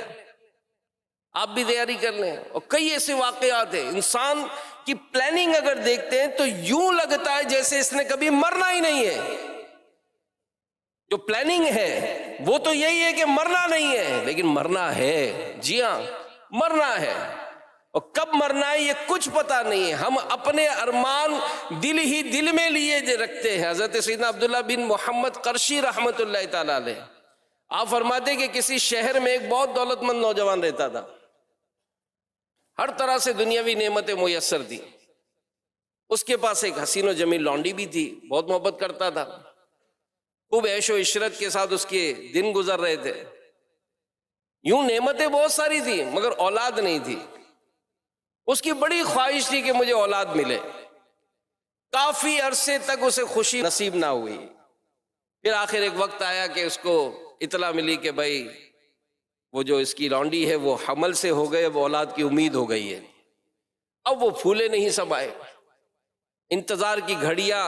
آپ بھی تیاری کر لیں؟ اور کئی ایسے واقعات ہیں، انسان کی پلاننگ اگر دیکھتے ہیں تو یوں لگتا ہے جیسے اس نے کبھی مرنا ہی نہیں ہے۔ جو پلاننگ ہے وہ تو یہی ہے کہ مرنا نہیں ہے، لیکن مرنا ہے، جی ہاں مرنا ہے۔ اور کب مرنا ہے یہ کچھ پتہ نہیں ہے۔ ہم اپنے ارمان دل ہی دل میں لیے رکھتے ہیں۔ حضرت سیدنا عبداللہ بن محمد قرشی رحمۃ اللہ تعالیٰ علیہ، آپ فرماتے کہ کسی شہر میں ایک بہت دولت مند نوجوان رہتا تھا، ہر طرح سے دنیاوی نعمتیں میسر تھی، اس کے پاس ایک حسین و جمیل لونڈی بھی تھی، بہت محبت کرتا تھا، خوب عیش و عشرت کے ساتھ اس کے دن گزر رہے تھے۔ یوں نعمتیں بہت ساری تھی مگر اولاد نہیں تھی۔ اس کی بڑی خواہش تھی کہ مجھے اولاد ملے، کافی عرصے تک اسے خوشی نصیب نہ ہوئی۔ پھر آخر ایک وقت آیا کہ اس کو اطلاع ملی کہ بھائی وہ جو اس کی لونڈی ہے وہ حمل سے ہو گئے، اب اولاد کی امید ہو گئی ہے۔ اب وہ پھولے نہیں سمائے، انتظار کی گھڑیاں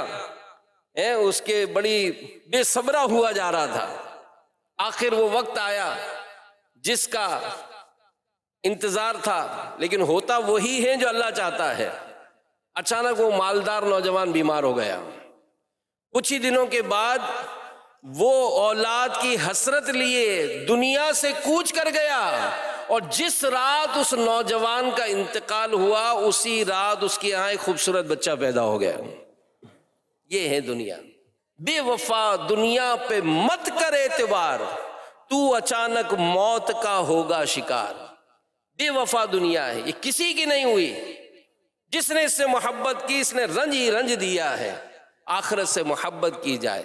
اس کے بڑی بے صبرا ہوا جا رہا تھا۔ آخر وہ وقت آیا جس کا انتظار تھا، لیکن ہوتا وہی ہے جو اللہ چاہتا ہے۔ اچانک وہ مالدار نوجوان بیمار ہو گیا۔ کچھ ہی دنوں کے بعد وہ اولاد کی حسرت لیے دنیا سے کوچ کر گیا، اور جس رات اس نوجوان کا انتقال ہوا اسی رات اس کی یہاں ایک خوبصورت بچہ پیدا ہو گیا۔ یہ ہے دنیا۔ بے وفا دنیا پہ مت کر اعتبار، تو اچانک موت کا ہوگا شکار۔ بے وفا دنیا ہے، یہ کسی کی نہیں ہوئی۔ جس نے اس سے محبت کی اس نے رنج ہی رنج دیا ہے۔ آخرت سے محبت کی جائے،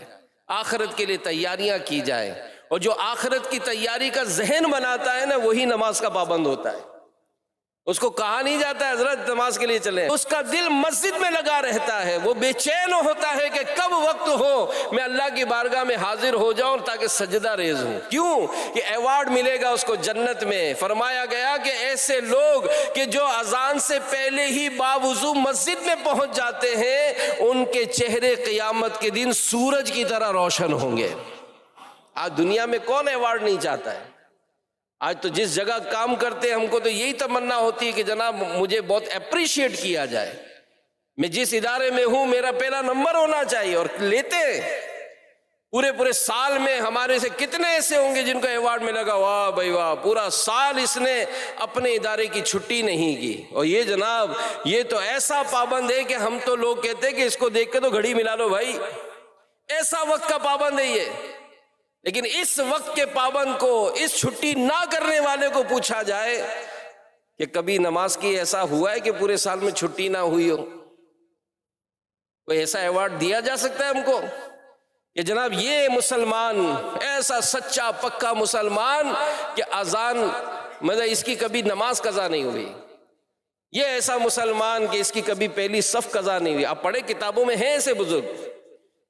آخرت کے لیے تیاریاں کی جائے، اور جو آخرت کی تیاری کا ذہن بناتا ہے نا وہی نماز کا پابند ہوتا ہے۔ اس کو کہا نہیں جاتا ہے حضرت نماز کے لیے چلیں، اس کا دل مسجد میں لگا رہتا ہے، وہ بے چین ہوتا ہے کہ کب وقت ہو میں اللہ کی بارگاہ میں حاضر ہو جاؤں تاکہ سجدہ ریز ہوں۔ کیوں؟ کہ ایوارڈ ملے گا اس کو جنت میں۔ فرمایا گیا کہ ایسے لوگ کہ جو اذان سے پہلے ہی باوضو مسجد میں پہنچ جاتے ہیں ان کے چہرے قیامت کے دن سورج کی طرح روشن ہوں گے۔ آج دنیا میں کون ایوارڈ نہیں چاہتا ہے؟ آج تو جس جگہ کام کرتے ہیں ہم کو تو یہی تمنا ہوتی ہے کہ جناب مجھے بہت اپریشیٹ کیا جائے، میں جس ادارے میں ہوں میرا پہلا نمبر ہونا چاہیے، اور لیتے ہیں۔ پورے سال میں ہمارے سے کتنے ایسے ہوں گے جن کو ایوارڈ ملے گا، واہ بھائی واہ، پورا سال اس نے اپنے ادارے کی چھٹی نہیں کی، اور یہ جناب یہ تو ایسا پابند ہے کہ ہم تو لوگ کہتے ہیں کہ اس کو دیکھ کے تو گھڑی ملا لو بھائی، ایسا وقت کا پابند ہے یہ۔ لیکن اس وقت کے پابند کو، اس چھٹی نہ کرنے والے کو پوچھا جائے کہ کبھی نماز کی ایسا ہوا ہے کہ پورے سال میں چھٹی نہ ہوئی ہو؟ کوئی ایسا ایوارڈ دیا جا سکتا ہے ہم کو کہ جناب یہ مسلمان ایسا سچا پکا مسلمان کہ اذان مطلب اس کی کبھی نماز قضا نہیں ہوئی، یہ ایسا مسلمان کہ اس کی کبھی پہلی صف قضا نہیں ہوئی۔ آپ پڑھے کتابوں میں ہیں ایسے بزرگ۔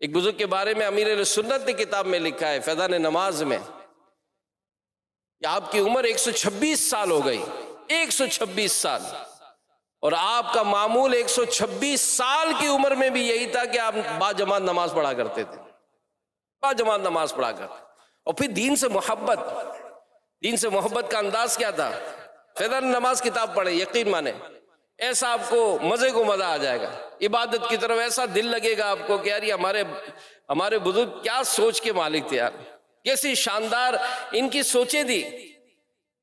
ایک بزرگ کے بارے میں امیر اہل سنت نے کتاب میں لکھا ہے فیضان نماز میں کہ آپ کی عمر 126 سال ہو گئی، 126 سال، اور آپ کا معمول 126 سال کی عمر میں بھی یہی تھا کہ آپ باجماعت نماز پڑھا کرتے تھے، باجماعت نماز پڑھا کرتے۔ اور پھر دین سے محبت کا انداز کیا تھا؟ فیضان نماز کتاب پڑھیں، یقین مانیں ایسا آپ کو مزے کو مزہ آ جائے گا، عبادت کی طرف ایسا دل لگے گا آپ کو کہ یار یہ ہمارے بزرگ کیا سوچ کے مالک تھے یار، کیسی شاندار ان کی سوچیں تھی۔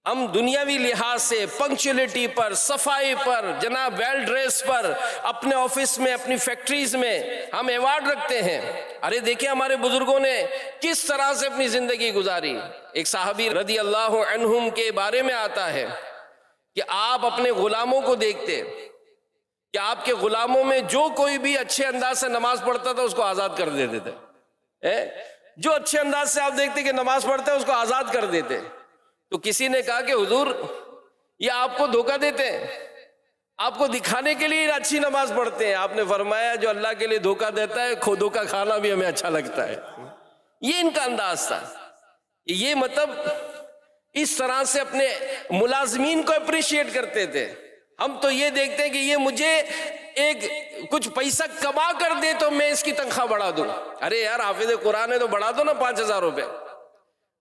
ہم دنیاوی لحاظ سے پنکچولیٹی پر، صفائی پر، جناب ویل ڈریس پر، اپنے آفس میں اپنی فیکٹریز میں ہم ایوارڈ رکھتے ہیں۔ ارے دیکھیں ہمارے بزرگوں نے کس طرح سے اپنی زندگی گزاری۔ ایک صحابی رضی اللہ عنہم کے بارے میں آتا ہے کہ آپ اپنے غلاموں کو دیکھتے کہ آپ کے غلاموں میں جو کوئی بھی اچھے انداز سے نماز پڑھتا تھا اس کو آزاد کر دیتے تھے، جو اچھے انداز سے آپ دیکھتے کہ نماز پڑھتا ہے اس کو آزاد کر دیتے۔ تو کسی نے کہا کہ حضور یہ آپ کو دھوکہ دیتے ہیں، آپ کو دکھانے کے لیے اچھی نماز پڑھتے ہیں۔ آپ نے فرمایا جو اللہ کے لیے دھوکہ دیتا ہے خود دھوکہ کھانا بھی ہمیں اچھا لگتا ہے۔ یہ ان کا انداز تھا، یہ مطلب اس طرح سے اپنے ملازمین کو اپریشیٹ کرتے تھے۔ ہم تو یہ دیکھتے ہیں کہ یہ مجھے ایک کچھ پیسہ کما کر دے تو میں اس کی تنخواہ بڑھا دوں۔ ارے یار حافظ قرآن ہے تو بڑھا دو نا 5,000 روپے،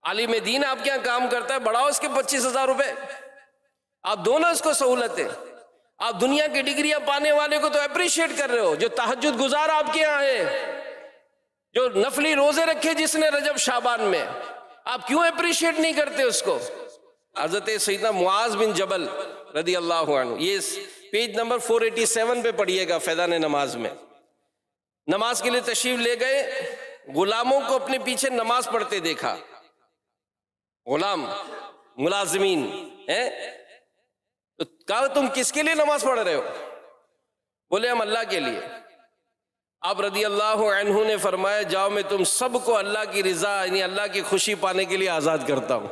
عالم دین آپ کے یہاں کام کرتا ہے بڑھاؤ اس کے 25,000 روپے، آپ دو نا اس کو سہولتیں۔ آپ دنیا کی ڈگریاں پانے والے کو تو اپریشیٹ کر رہے ہو، جو تہجد گزار آپ کے یہاں ہے، جو نفلی روزے رکھے جس نے رجب شعبان میں، آپ کیوں اپریشیٹ نہیں کرتے اس کو؟ حضرت سیدنا معاذ بن جبل رضی اللہ عنہ، یہ پیج نمبر 487 پہ پڑھیے گا فیضان نماز میں، نماز کے لیے تشریف لے گئے، غلاموں کو اپنے پیچھے نماز پڑھتے دیکھا، غلام ملازمین ہیں، تو کہا تم کس کے لیے نماز پڑھ رہے ہو؟ بولے ہم اللہ کے لیے۔ آپ رضی اللہ عنہ نے فرمایا جاؤ میں تم سب کو اللہ کی رضا یعنی اللہ کی خوشی پانے کے لیے آزاد کرتا ہوں۔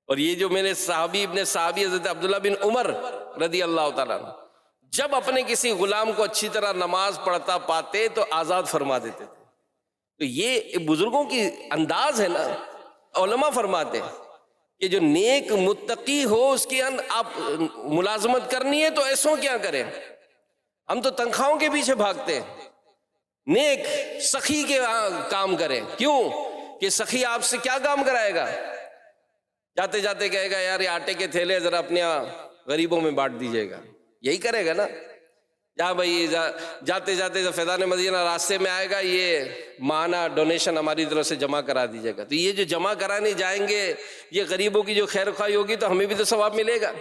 اور یہ جو میرے صحابی ابن صحابی حضرت عبداللہ بن عمر رضی اللہ تعالیٰ عنہ جب اپنے کسی غلام کو اچھی طرح نماز پڑھتا پاتے تو آزاد فرما دیتے تھے۔ تو یہ بزرگوں کی انداز ہے نا۔ علماء فرماتے ہیں کہ جو نیک متقی ہو اس کی آپ ملازمت کرنی ہے تو ایسوں کیا کریں؟ ہم تو تنخواہوں کے پیچھے بھاگتے ہیں، نیک سخی کے کام کریں۔ کیوں کہ سخی آپ سے کیا کام کرائے گا؟ جاتے جاتے کہے گا یار یہ آٹے کے تھیلے ذرا اپنے غریبوں میں بانٹ دیجیے گا، یہی کرے گا نا۔ جہاں بھائی جاتے جاتے فیضان مدینہ راستے میں آئے گا یہ ماہانہ ڈونیشن ہماری طرف سے جمع کرا دیجیے گا، تو یہ جو جمع کرانے جائیں گے یہ غریبوں کی جو خیر خواہی ہوگی تو ہمیں بھی تو ثواب ملے گا۔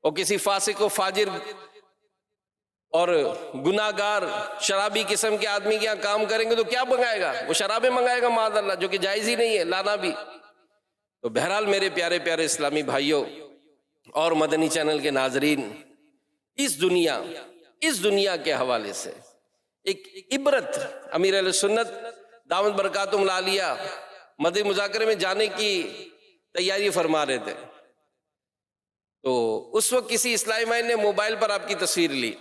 اور کسی فاسق و فاجر اور گناہ گار شرابی قسم کے آدمی کے یہاں کام کریں گے تو کیا منگائے گا؟ وہ شرابیں منگائے گا معاذ اللہ، جو کہ جائز ہی نہیں ہے لانا بھی۔ تو بہرحال میرے پیارے پیارے اسلامی بھائیوں اور مدنی چینل کے ناظرین، اس دنیا کے حوالے سے ایک عبرت امیر اہل سنت دامت برکاتہم العالیہ مدنی مذاکرے میں جانے کی تیاری فرما رہے تھے، تو اس وقت کسی اسلامی بھائی نے موبائل پر آپ کی تصویر لی۔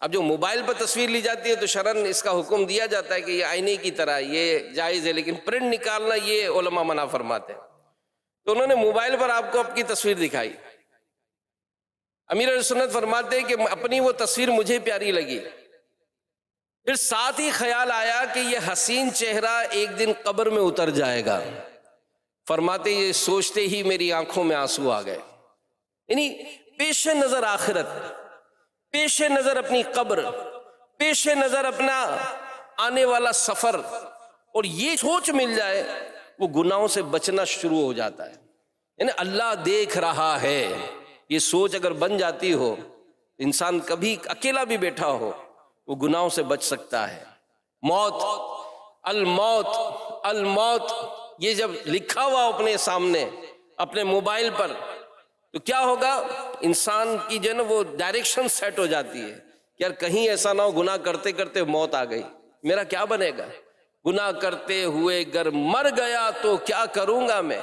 اب جو موبائل پر تصویر لی جاتی ہے تو شرعاً اس کا حکم دیا جاتا ہے کہ یہ آئینے کی طرح یہ جائز ہے، لیکن پرنٹ نکالنا یہ علماء منع فرماتے ہیں۔ تو انہوں نے موبائل پر آپ کو آپ کی تصویر دکھائی۔ امیر اہل سنت فرماتے ہیں کہ اپنی وہ تصویر مجھے پیاری لگی، پھر ساتھ ہی خیال آیا کہ یہ حسین چہرہ ایک دن قبر میں اتر جائے گا۔ فرماتے یہ سوچتے ہی میری آنکھوں میں آنسو آ گئے۔ یعنی پیش نظر آخرت، پیش نظر اپنی قبر، پیش نظر اپنا آنے والا سفر، اور یہ سوچ مل جائے وہ گناہوں سے بچنا شروع ہو جاتا ہے۔ یعنی اللہ دیکھ رہا ہے، یہ سوچ اگر بن جاتی ہو انسان کبھی اکیلا بھی بیٹھا ہو وہ گناہوں سے بچ سکتا ہے۔ موت، الموت الموت، یہ جب لکھا ہوا اپنے سامنے اپنے موبائل پر تو کیا ہوگا؟ انسان کی جو ہے نا وہ ڈائریکشن سیٹ ہو جاتی ہے کہ یار کہیں ایسا نہ ہو گناہ کرتے کرتے موت آ گئی، میرا کیا بنے گا؟ گناہ کرتے ہوئے گر مر گیا تو کیا کروں گا میں،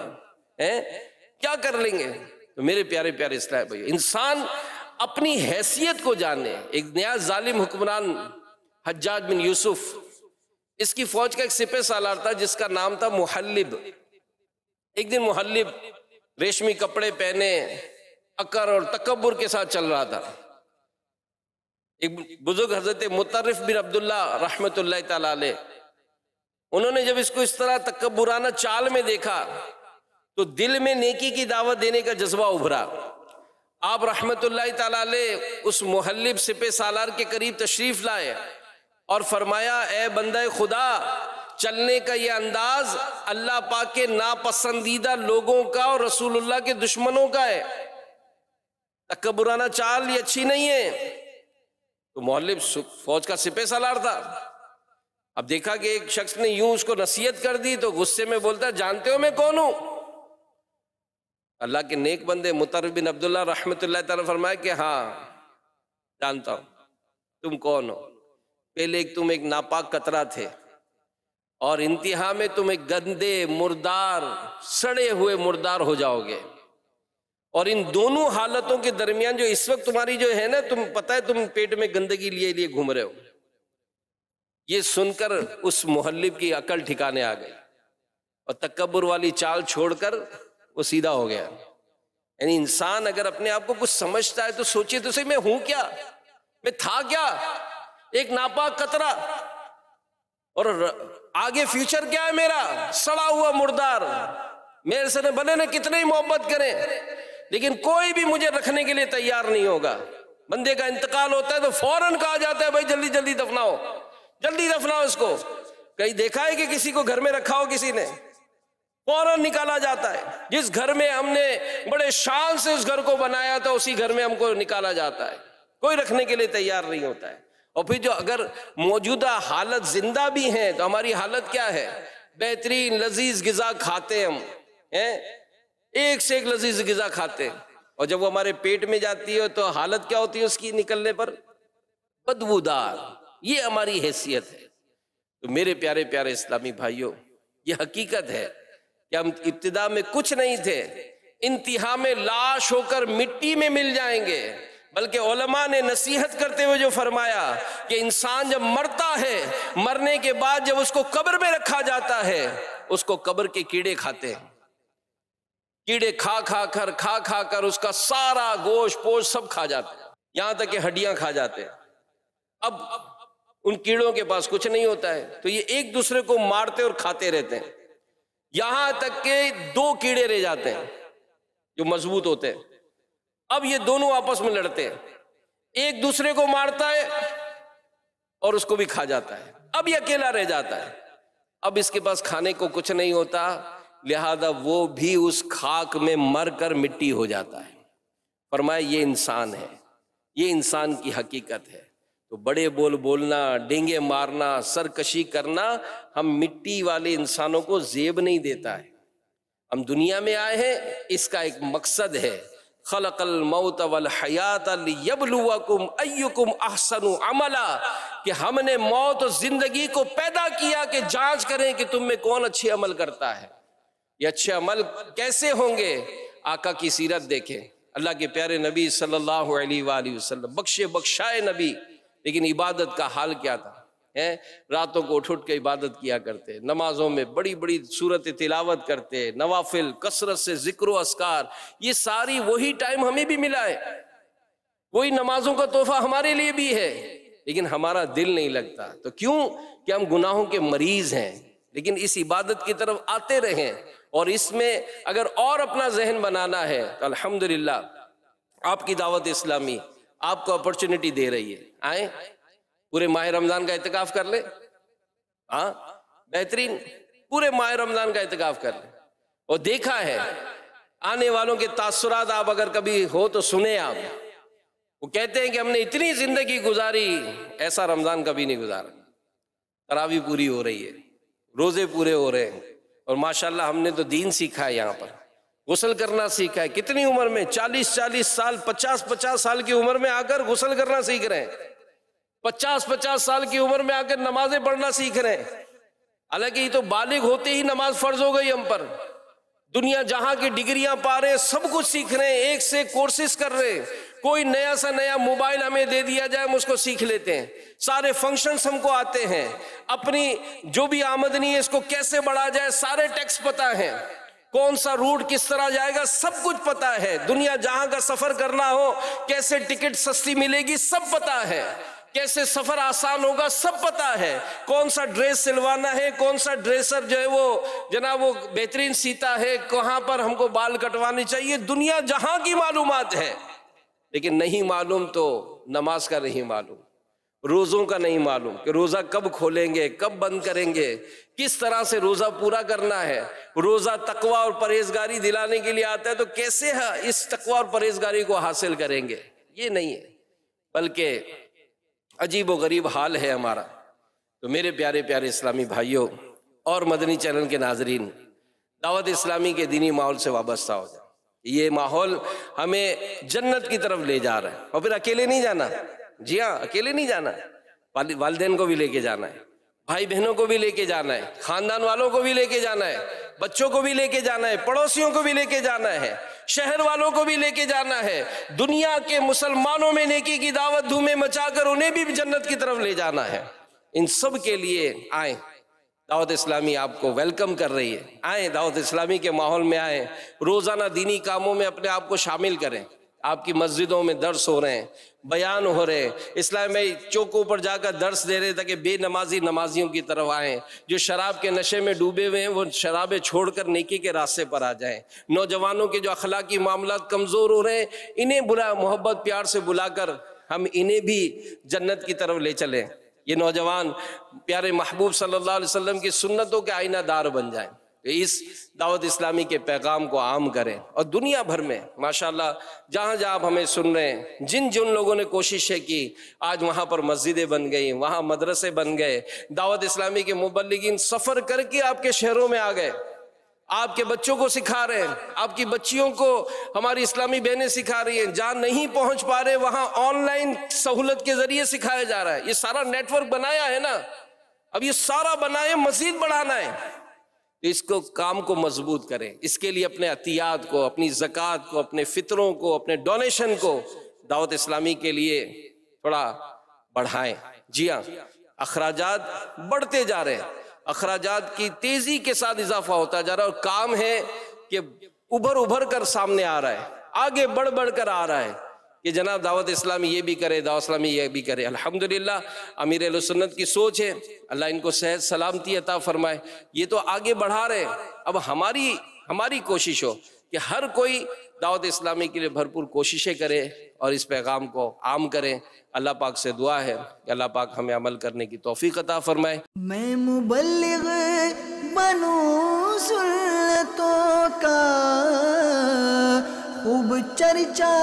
کیا کر لیں گے؟ تو میرے پیارے پیارے اسلام بھائی، انسان اپنی حیثیت کو جانے۔ ایک نیا ظالم حکمران حجاج بن یوسف، اس کی فوج کا ایک سپہ سالار تھا جس کا نام تھا محلب۔ ایک دن محلب ریشمی کپڑے پہنے اکر اور تکبر کے ساتھ چل رہا تھا۔ ایک بزرگ حضرت مطرف بن عبداللہ رحمت اللہ تعالی علیہ، انہوں نے جب اس کو اس طرح تکبرانہ چال میں دیکھا تو دل میں نیکی کی دعوت دینے کا جذبہ ابھرا۔ آپ رحمت اللہ تعالی علیہ اس محلب سپہ سالار کے قریب تشریف لائے اور فرمایا اے بندہ خدا، چلنے کا یہ انداز اللہ پاک کے ناپسندیدہ لوگوں کا اور رسول اللہ کے دشمنوں کا ہے، تکبرانہ چال یہ اچھی نہیں ہے۔ تو محلب فوج کا سپہ سالار تھا، اب دیکھا کہ ایک شخص نے یوں اس کو نصیحت کر دی تو غصے میں بولتا جانتے ہو میں کون ہوں؟ اللہ کے نیک بندے مطرف بن عبداللہ رحمت اللہ تعالیٰ فرمایا کہ ہاں جانتا ہوں، تم کون ہو؟ پہلے تم ایک ناپاک قطرہ تھے اور انتہا میں تم ایک گندے مردار سڑے ہوئے مردار ہو جاؤ گے، اور ان دونوں حالتوں کے درمیان جو اس وقت تمہاری جو ہے نا، تم پتہ ہے تم پیٹ میں گندگی لیے گھوم رہے ہو۔ یہ سن کر اس محلب کی عقل ٹھکانے آ گئی اور تکبر والی چال چھوڑ کر وہ سیدھا ہو گیا۔ یعنی انسان اگر اپنے آپ کو کچھ سمجھتا ہے تو سوچئے تو صحیح میں ہوں کیا، میں تھا کیا، ایک ناپاک قطرہ، اور آگے فیوچر کیا ہے میرا، سڑا ہوا مردار۔ میرے سے بنے نہ کتنے ہی محبت کریں لیکن کوئی بھی مجھے رکھنے کے لیے تیار نہیں ہوگا۔ بندے کا انتقال ہوتا ہے تو فوراً کہا جاتا ہے بھائی جلدی جلدی دفناؤ، جلدی دفناؤ اس کو۔ کہیں دیکھا ہے کہ کسی کو گھر میں رکھا ہو کسی نے؟ فوراً نکالا جاتا ہے۔ جس گھر میں ہم نے بڑے شان سے اس گھر کو بنایا تھا اسی گھر میں ہم کو نکالا جاتا ہے، کوئی رکھنے کے لیے تیار نہیں ہوتا ہے۔ اور پھر جو اگر موجودہ حالت زندہ بھی ہیں تو ہماری حالت کیا ہے؟ بہترین لذیذ غذا کھاتے ہم ہیں، ایک سے ایک لذیذ غذا کھاتے ہیں، اور جب وہ ہمارے پیٹ میں جاتی ہے تو حالت کیا ہوتی ہے اس کی نکلنے پر؟ بدبودار۔ یہ ہماری حیثیت ہے۔ تو میرے پیارے پیارے اسلامی بھائیوں، یہ حقیقت ہے کہ ہم ابتدا میں کچھ نہیں تھے، انتہا میں لاش ہو کر مٹی میں مل جائیں گے۔ بلکہ علماء نے نصیحت کرتے ہوئے جو فرمایا کہ انسان جب مرتا ہے، مرنے کے بعد جب اس کو قبر میں رکھا جاتا ہے، اس کو قبر کے کیڑے کھاتے ہیں، کیڑے کھا کر اس کا سارا گوشت پوشت سب کھا جاتے ہیں، یہاں تک کہ ہڈیاں کھا جاتے ہیں۔ اب ان کیڑوں کے پاس کچھ نہیں ہوتا ہے تو یہ ایک دوسرے کو مارتے اور کھاتے رہتے ہیں، یہاں تک کہ 2 کیڑے رہ جاتے ہیں جو مضبوط ہوتے ہیں۔ اب یہ دونوں آپس میں لڑتے ہیں، ایک دوسرے کو مارتا ہے اور اس کو بھی کھا جاتا ہے، اب یہ اکیلا رہ جاتا ہے۔ اب اس کے پاس کھانے کو کچھ نہیں ہوتا، لہذا وہ بھی اس خاک میں مر کر مٹی ہو جاتا ہے۔ فرمایا یہ انسان ہے، یہ انسان کی حقیقت ہے۔ تو بڑے بول بولنا، ڈینگے مارنا، سرکشی کرنا ہم مٹی والے انسانوں کو زیب نہیں دیتا ہے۔ ہم دنیا میں آئے ہیں، اس کا ایک مقصد ہے، خلق الموت والحیات لیبلوکم ایکم احسن عملا، کہ ہم نے موت اور زندگی کو پیدا کیا کہ جانچ کریں کہ تم میں کون اچھے عمل کرتا ہے۔ یہ اچھے عمل کیسے ہوں گے؟ آقا کی سیرت دیکھیں، اللہ کے پیارے نبی صلی اللہ علیہ وآلہ وسلم، بخشے بخشائے نبی، لیکن عبادت کا حال کیا تھا؟ راتوں کو اٹھ کے عبادت کیا کرتے، نمازوں میں بڑی بڑی سورت تلاوت کرتے، نوافل، کثرت سے ذکر و اذکار، یہ ساری وہی ٹائم ہمیں بھی ملا ہے، وہی نمازوں کا تحفہ ہمارے لیے بھی ہے، لیکن ہمارا دل نہیں لگتا۔ تو کیوں؟ کہ ہم گناہوں کے مریض ہیں۔ لیکن اس عبادت کی طرف آتے رہیں، اور اس میں اگر اور اپنا ذہن بنانا ہے تو الحمدللہ آپ کی دعوت اسلامی آپ کو اپرچونٹی دے رہی ہے، آئیں پورے ماہ رمضان کا اعتکاف کر لیں، ہاں بہترین، پورے ماہ رمضان کا اعتکاف کر لیں۔ اور دیکھا ہے آنے والوں کے تاثرات، آپ اگر کبھی ہو تو سنیں آپ، وہ کہتے ہیں کہ ہم نے اتنی زندگی گزاری، ایسا رمضان کبھی نہیں گزارا۔ تراویح پوری ہو رہی ہے، روزے پورے ہو رہے ہیں، اور ماشاءاللہ ہم نے تو دین سیکھا ہے، یہاں پر غسل کرنا سیکھا ہے۔ کتنی عمر میں؟ 40 سال، 50 سال کی عمر میں آ کر غسل کرنا سیکھ رہے ہیں، 50 سال کی عمر میں آ کر نمازیں پڑھنا سیکھ رہے ہیں۔ حالانکہ یہ تو بالغ ہوتے ہی نماز فرض ہو گئی ہم پر۔ دنیا جہاں کی ڈگریاں پا رہے ہیں، سب کچھ سیکھ رہے ہیں، ایک سے کورسز کر رہے ہیں۔ کوئی نیا سا نیا موبائل ہمیں دے دیا جائے، ہم اس کو سیکھ لیتے ہیں، سارے فنکشنز ہم کو آتے ہیں، اپنی جو بھی آمدنی ہے اس کو کیسے بڑھا جائے سارے ٹیکس پتہ ہیں، کون سا روٹ کس طرح جائے گا سب کچھ پتہ ہے، دنیا جہاں کا سفر کرنا ہو کیسے ٹکٹ سستی ملے گی سب پتہ ہے، کیسے سفر آسان ہوگا سب پتہ ہے، کون سا ڈریس سلوانا ہے، کون سا ڈریسر جو ہے وہ جناب وہ بہترین سیتا ہے، کہاں پر ہم کو بال کٹوانی چاہیے، دنیا جہاں کی معلومات ہے۔ لیکن نہیں معلوم تو نماز کا نہیں معلوم، روزوں کا نہیں معلوم کہ روزہ کب کھولیں گے، کب بند کریں گے، کس طرح سے روزہ پورا کرنا ہے۔ روزہ تقوی اور پرہیزگاری دلانے کے لیے آتا ہے تو کیسے اس تقوی اور پرہیزگاری کو حاصل کریں گے؟ یہ نہیں ہے، بلکہ عجیب و غریب حال ہے ہمارا۔ تو میرے پیارے پیارے اسلامی بھائیوں اور مدنی چینل کے ناظرین، دعوت اسلامی کے دینی ماحول سے وابستہ ہو جائیں۔ یہ ماحول ہمیں جنت کی طرف لے جا رہا ہے، اور پھر اکیلے نہیں جانا، جی ہاں اکیلے نہیں جانا، والدین کو بھی لے کے جانا ہے، بھائی بہنوں کو بھی لے کے جانا ہے، خاندان والوں کو بھی لے کے جانا ہے، بچوں کو بھی لے کے جانا ہے، پڑوسیوں کو بھی لے کے جانا ہے، شہر والوں کو بھی لے کے جانا ہے، دنیا کے مسلمانوں میں نیکی کی دعوت دھومیں مچا کر انہیں بھی جنت کی طرف لے جانا ہے۔ ان سب کے لیے آئیں، دعوت اسلامی آپ کو ویلکم کر رہی ہے، آئیں دعوت اسلامی کے ماحول میں آئیں، روزانہ دینی کاموں میں اپنے آپ کو شامل کریں۔ آپ کی مسجدوں میں درس ہو رہے ہیں، بیان ہو رہے ہیں، اسلامی چوکوں پر جا کر درس دے رہے تاکہ بے نمازی نمازیوں کی طرف آئیں، جو شراب کے نشے میں ڈوبے ہوئے ہیں وہ شرابیں چھوڑ کر نیکی کے راستے پر آ جائیں، نوجوانوں کے جو اخلاقی معاملات کمزور ہو رہے ہیں انہیں بلا محبت پیار سے بلا کر ہم انہیں بھی جنت کی طرف لے چلیں، یہ نوجوان پیارے محبوب صلی اللہ علیہ وسلم کی سنتوں کے آئینہ دار بن جائیں۔ کہ اس دعوت اسلامی کے پیغام کو عام کریں، اور دنیا بھر میں ماشاءاللہ جہاں جہاں آپ ہمیں سن رہے ہیں، جن لوگوں نے کوششیں کی، آج وہاں پر مسجدیں بن گئی، وہاں مدرسے بن گئے، دعوت اسلامی کے مبلغین سفر کر کے آپ کے شہروں میں آ گئے، آپ کے بچوں کو سکھا رہے ہیں، آپ کی بچیوں کو ہماری اسلامی بہنیں سکھا رہی ہیں، جہاں نہیں پہنچ پا رہے وہاں آن لائن سہولت کے ذریعے سکھایا جا رہا ہے۔ یہ سارا نیٹ ورک بنایا ہے نا، اب یہ سارا بنائے، مزید بڑھانا ہے، اس کو کام کو مضبوط کریں، اس کے لیے اپنے عطیات کو، اپنی زکوٰۃ کو، اپنے فطروں کو، اپنے ڈونیشن کو دعوت اسلامی کے لیے تھوڑا بڑھائیں۔ جی ہاں، اخراجات بڑھتے جا رہے ہیں، اخراجات کی تیزی کے ساتھ اضافہ ہوتا جا رہا ہے، اور کام ہے کہ ابھر کر سامنے آ رہا ہے، آگے بڑھ کر آ رہا ہے کہ جناب دعوت اسلامی یہ بھی کرے، دعوت اسلامی یہ بھی کرے۔ الحمدللہ امیر اہل سنت کی سوچ ہے، اللہ ان کو صحت سلامتی عطا فرمائے، یہ تو آگے بڑھا رہے ہیں۔ اب ہماری کوشش ہو کہ ہر کوئی دعوت اسلامی کے لیے بھرپور کوششیں کرے اور اس پیغام کو عام کریں۔ اللہ پاک سے دعا ہے کہ اللہ پاک ہمیں عمل کرنے کی توفیق عطا فرمائے۔ میں مبلغ بنوں سنتوں کا خوب چرچا